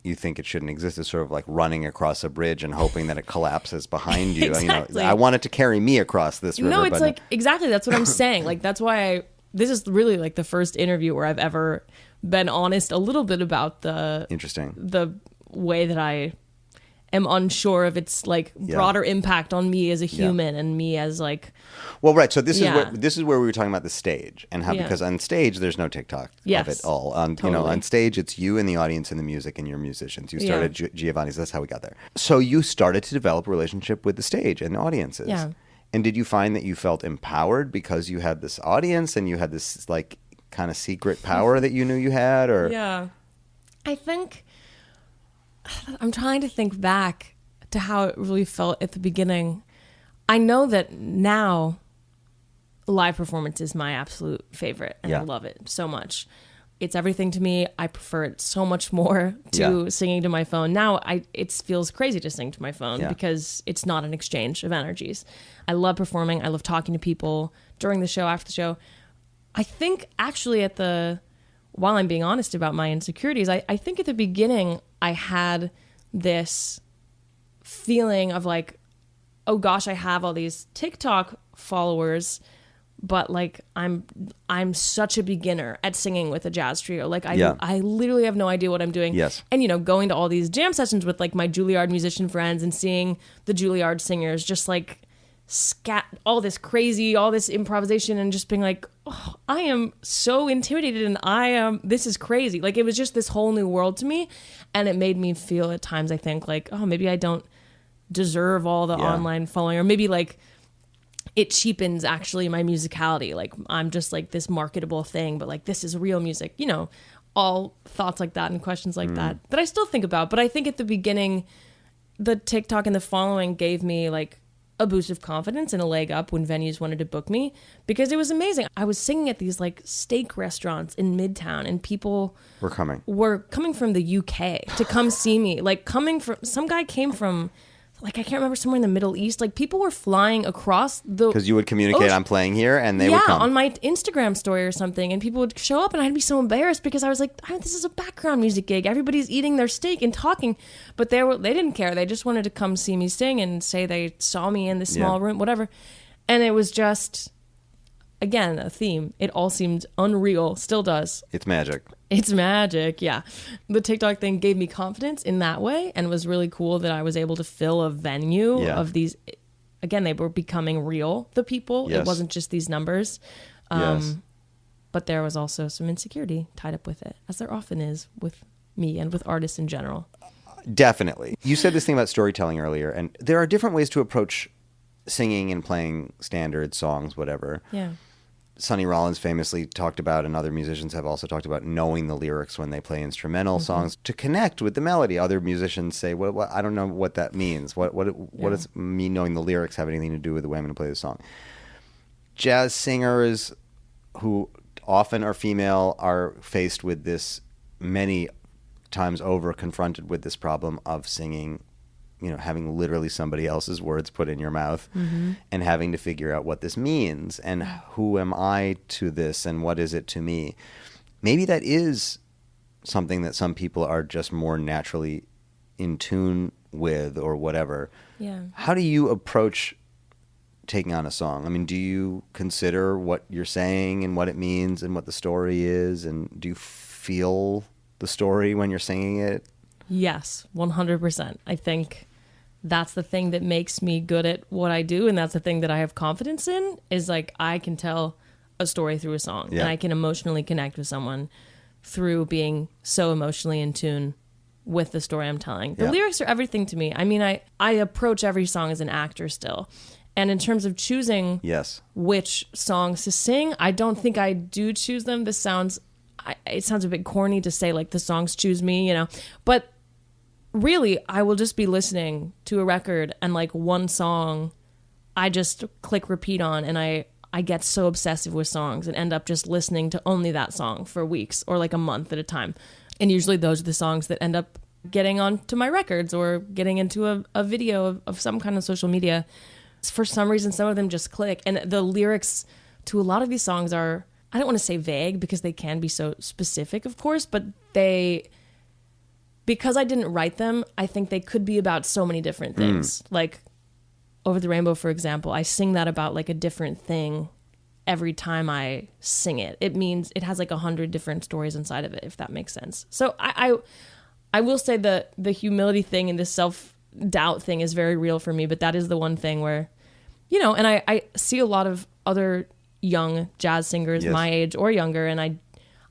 you think it shouldn't exist is sort of like running across a bridge and hoping that it collapses behind you. Exactly. I want it to carry me across this river. No, it's like, exactly, that's what I'm saying. Like, that's why this is really like the first interview where I've ever been honest a little bit about the way that I am unsure of its, like, broader impact on me as a human and me as, like, well, right. So this is where we were talking about the stage and how because on stage there's no TikTok of it all. Totally. On stage it's you and the audience and the music and your musicians. You started Giovanni's. That's how we got there. So you started to develop a relationship with the stage and the audiences. Yeah. And did you find that you felt empowered because you had this audience and you had this, like, kind of secret power that you knew you had? Or I think I'm trying to think back to how it really felt at the beginning. I know that now live performance is my absolute favorite, and I love it so much. It's everything to me. I prefer it so much more to singing to my phone. Now it feels crazy to sing to my phone because it's not an exchange of energies. I love performing. I love talking to people during the show, after the show. I think actually while I'm being honest about my insecurities, I think at the beginning I had this feeling of, like, oh gosh, I have all these TikTok followers, but, like, I'm such a beginner at singing with a jazz trio. Like, I literally have no idea what I'm doing. Yes. And, going to all these jam sessions with, like, my Juilliard musician friends and seeing the Juilliard singers just, like, scat all this improvisation and just being like, oh, I am so intimidated and this is crazy. Like, it was just this whole new world to me. And it made me feel at times, I think, like, oh, maybe I don't deserve all the online following, or maybe like it cheapens actually my musicality. Like, I'm just like this marketable thing, but like, this is real music, you know, all thoughts like that and questions like that I still think about. But I think at the beginning, the TikTok and the following gave me like a boost of confidence and a leg up when venues wanted to book me, because it was amazing. I was singing at these like steak restaurants in Midtown, and people were coming from the UK to come see me. Like, some guy came from, like, I can't remember, somewhere in the Middle East. Like, people were flying across the... Because you would communicate, I'm playing here, and they would come. Yeah, on my Instagram story or something, and people would show up, and I'd be so embarrassed because I was like, this is a background music gig. Everybody's eating their steak and talking. But they didn't care. They just wanted to come see me sing and say they saw me in this small room, whatever. And it was just, again, a theme. It all seemed unreal. Still does. It's magic. It's magic, yeah. The TikTok thing gave me confidence in that way, and it was really cool that I was able to fill a venue of these. Again, they were becoming real, the people. Yes. It wasn't just these numbers. But there was also some insecurity tied up with it, as there often is with me and with artists in general. Definitely. You said this thing about storytelling earlier, and there are different ways to approach singing and playing standard songs, whatever. Yeah. Sonny Rollins famously talked about, and other musicians have also talked about, knowing the lyrics when they play instrumental songs to connect with the melody. Other musicians say, well, I don't know what that means. What does me knowing the lyrics have anything to do with the way I'm going to play the song? Jazz singers, who often are female, are faced with this many times over, confronted with this problem of singing, you know, having literally somebody else's words put in your mouth and having to figure out what this means and who am I to this and what is it to me. Maybe that is something that some people are just more naturally in tune with or whatever. Yeah. How do you approach taking on a song? I mean, do you consider what you're saying and what it means and what the story is? And do you feel the story when you're singing it? Yes, 100%. I think that's the thing that makes me good at what I do, and that's the thing that I have confidence in, is like I can tell a story through a song, and I can emotionally connect with someone through being so emotionally in tune with the story I'm telling. The lyrics are everything to me. I mean, I approach every song as an actor still. And in terms of choosing which songs to sing, I don't think I do choose them. It sounds a bit corny to say like the songs choose me, you know, but really, I will just be listening to a record and like one song I just click repeat on, and I get so obsessive with songs and end up just listening to only that song for weeks or like a month at a time. And usually those are the songs that end up getting onto my records or getting into a video of some kind of social media. For some reason, some of them just click. And the lyrics to a lot of these songs are, I don't want to say vague because they can be so specific, of course, but because I didn't write them, I think they could be about so many different things. Like Over the Rainbow, for example, I sing that about like a different thing every time I sing it. It means it has like 100 different stories inside of it, if that makes sense. So I will say the humility thing and the self-doubt thing is very real for me, but that is the one thing where, you know, and I see a lot of other young jazz singers my age or younger, and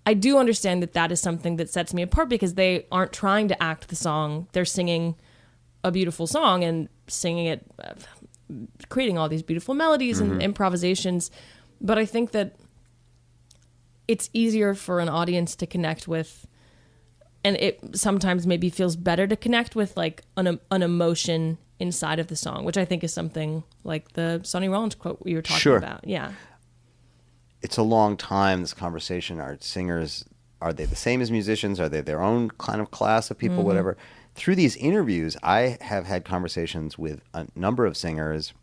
I do understand that is something that sets me apart because they aren't trying to act the song. They're singing a beautiful song and singing it, creating all these beautiful melodies and improvisations. But I think that it's easier for an audience to connect with, and it sometimes maybe feels better to connect with like an emotion inside of the song, which I think is something like the Sonny Rollins quote we were talking about. Yeah. It's a long time, this conversation. Are singers, are they the same as musicians? Are they their own kind of class of people, whatever? Through these interviews, I have had conversations with a number of singers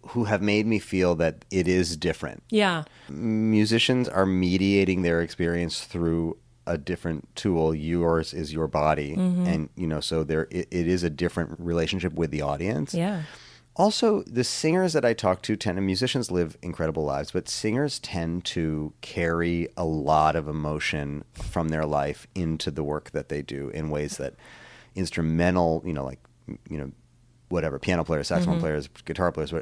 who have made me feel that it is different. Yeah. Musicians are mediating their experience through a different tool. Yours is your body. And, you know, so it is a different relationship with the audience. Yeah. Also, the singers that I talk to musicians live incredible lives, but singers tend to carry a lot of emotion from their life into the work that they do in ways that instrumental, whatever, piano players, saxophone players, guitar players,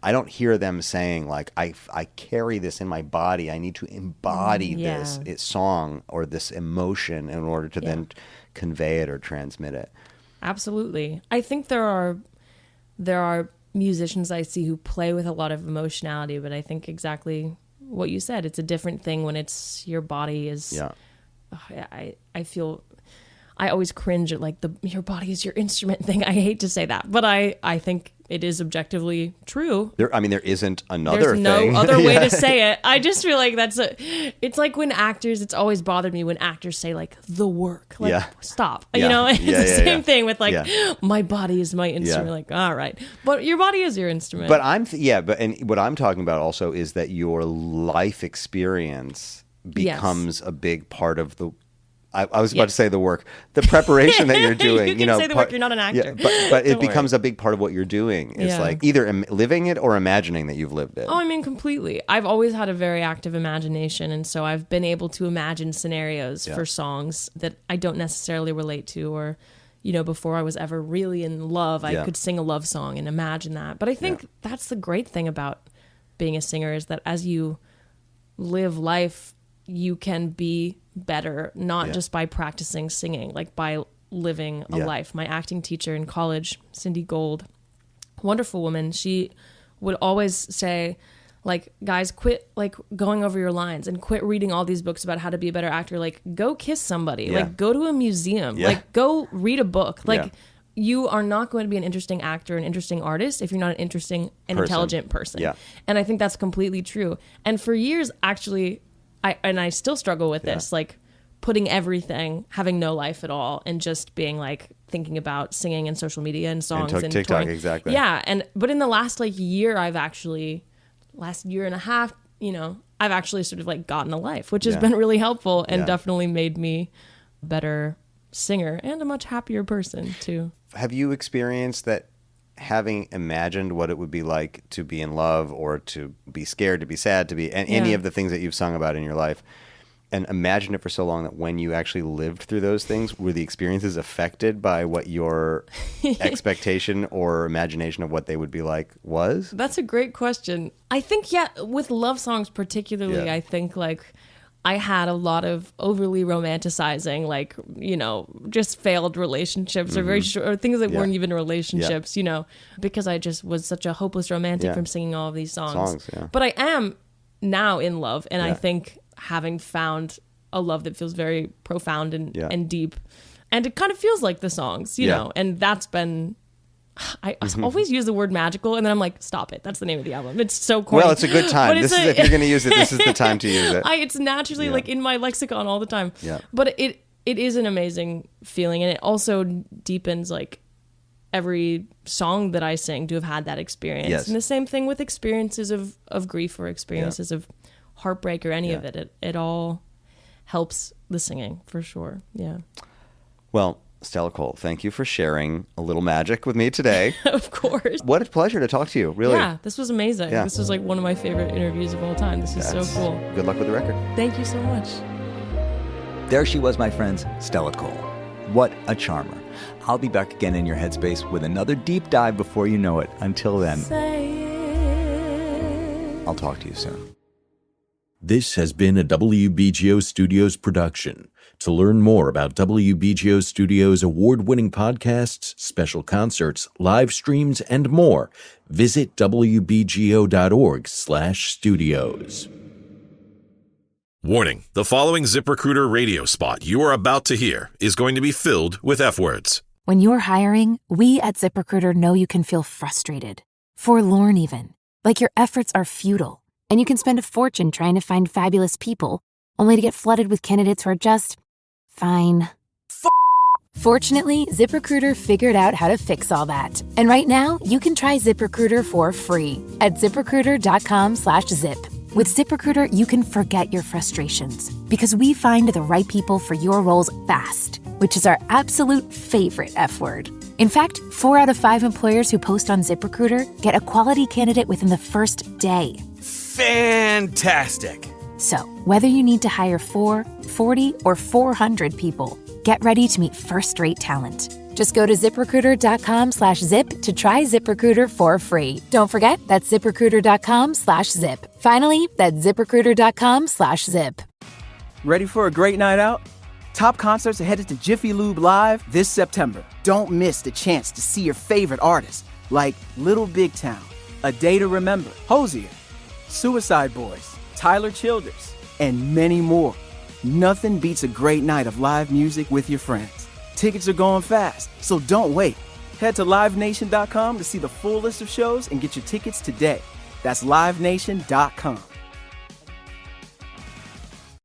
I don't hear them saying like, I carry this in my body. I need to embody this song or this emotion in order to then convey it or transmit it. Absolutely. I think there are musicians I see who play with a lot of emotionality, but I think exactly what you said. It's a different thing when it's your body is. Yeah. I feel. I always cringe at like your body is your instrument thing. I hate to say that, but I think it is objectively true. There isn't another thing. There's no other way to say it. I just feel like it's like when actors, it's always bothered me when actors say like the work, like stop, you know, it's the same thing with like, my body is my instrument. Like, all right, but your body is your instrument. But and what I'm talking about also is that your life experience becomes a big part of the, I was about to say the work, the preparation that you're doing. You can say the work. You're not an actor. Yeah, but it becomes a big part of what you're doing. It's like either living it or imagining that you've lived it. Oh, I mean, completely. I've always had a very active imagination, and so I've been able to imagine scenarios for songs that I don't necessarily relate to, or, you know, before I was ever really in love, I could sing a love song and imagine that. But I think that's the great thing about being a singer, is that as you live life, you can be better, not just by practicing singing, like by living a life. My acting teacher in college, Cindy Gold, wonderful woman, she would always say, like, guys, quit like going over your lines and quit reading all these books about how to be a better actor. Like, go kiss somebody, like go to a museum, like go read a book. Like you are not going to be an interesting actor, an interesting artist, if you're not an interesting and intelligent person. And I think that's completely true. And for years, actually, I still struggle with this, like putting everything, having no life at all, and just being like thinking about singing and social media and songs and TikTok, touring. exactly. Yeah, but in the last like year, last year and a half, you know, I've actually sort of like gotten a life, which has been really helpful and definitely made me a better singer and a much happier person too. Have you experienced that, having imagined what it would be like to be in love or to be scared, to be sad, to be any of the things that you've sung about in your life, and imagined it for so long that when you actually lived through those things, were the experiences affected by what your expectation or imagination of what they would be like was? That's a great question. I think, with love songs particularly, I think like I had a lot of overly romanticizing, like, you know, just failed relationships or very short, or things that weren't even relationships, you know, because I just was such a hopeless romantic from singing all of these songs. But I am now in love, and I think having found a love that feels very profound and deep, and it kind of feels like the songs, you know, and that's been... I always use the word magical, and then I'm like, stop it. That's the name of the album. It's so corny. Well, it's a good time. If you're going to use it, this is the time to use it. It's naturally like in my lexicon all the time. But it is an amazing feeling, and it also deepens like every song that I sing to have had that experience. And the same thing with experiences of grief or experiences of heartbreak or any of it. It all helps the singing for sure. Yeah. Well, Stella Cole, thank you for sharing a little magic with me today. Of course. What a pleasure to talk to you, really. Yeah, this was amazing. Yeah. This was like one of my favorite interviews of all time. This is so cool. Good luck with the record. Thank you so much. There she was, my friends, Stella Cole. What a charmer. I'll be back again in your headspace with another deep dive before you know it. Until then, I'll talk to you soon. This has been a WBGO Studios production. To learn more about WBGO Studios' award-winning podcasts, special concerts, live streams, and more, visit wbgo.org/studios. Warning, the following ZipRecruiter radio spot you are about to hear is going to be filled with F-words. When you're hiring, we at ZipRecruiter know you can feel frustrated, forlorn even, like your efforts are futile, and you can spend a fortune trying to find fabulous people, only to get flooded with candidates who are just... fine. Fortunately, ZipRecruiter figured out how to fix all that. And right now, you can try ZipRecruiter for free at ZipRecruiter.com/zip. With ZipRecruiter, you can forget your frustrations because we find the right people for your roles fast, which is our absolute favorite F word. In fact, 4 out of 5 employers who post on ZipRecruiter get a quality candidate within the first day. Fantastic! So, whether you need to hire 4, 40, or 400 people, get ready to meet first-rate talent. Just go to ZipRecruiter.com/zip to try ZipRecruiter for free. Don't forget, that's ZipRecruiter.com/zip. Finally, that's ZipRecruiter.com/zip. Ready for a great night out? Top concerts are headed to Jiffy Lube Live this September. Don't miss the chance to see your favorite artists like Little Big Town, A Day to Remember, Hosier, Suicide Boys, Tyler Childers, and many more. Nothing beats a great night of live music with your friends. Tickets are going fast, so don't wait. Head to livenation.com to see the full list of shows and get your tickets today. That's livenation.com.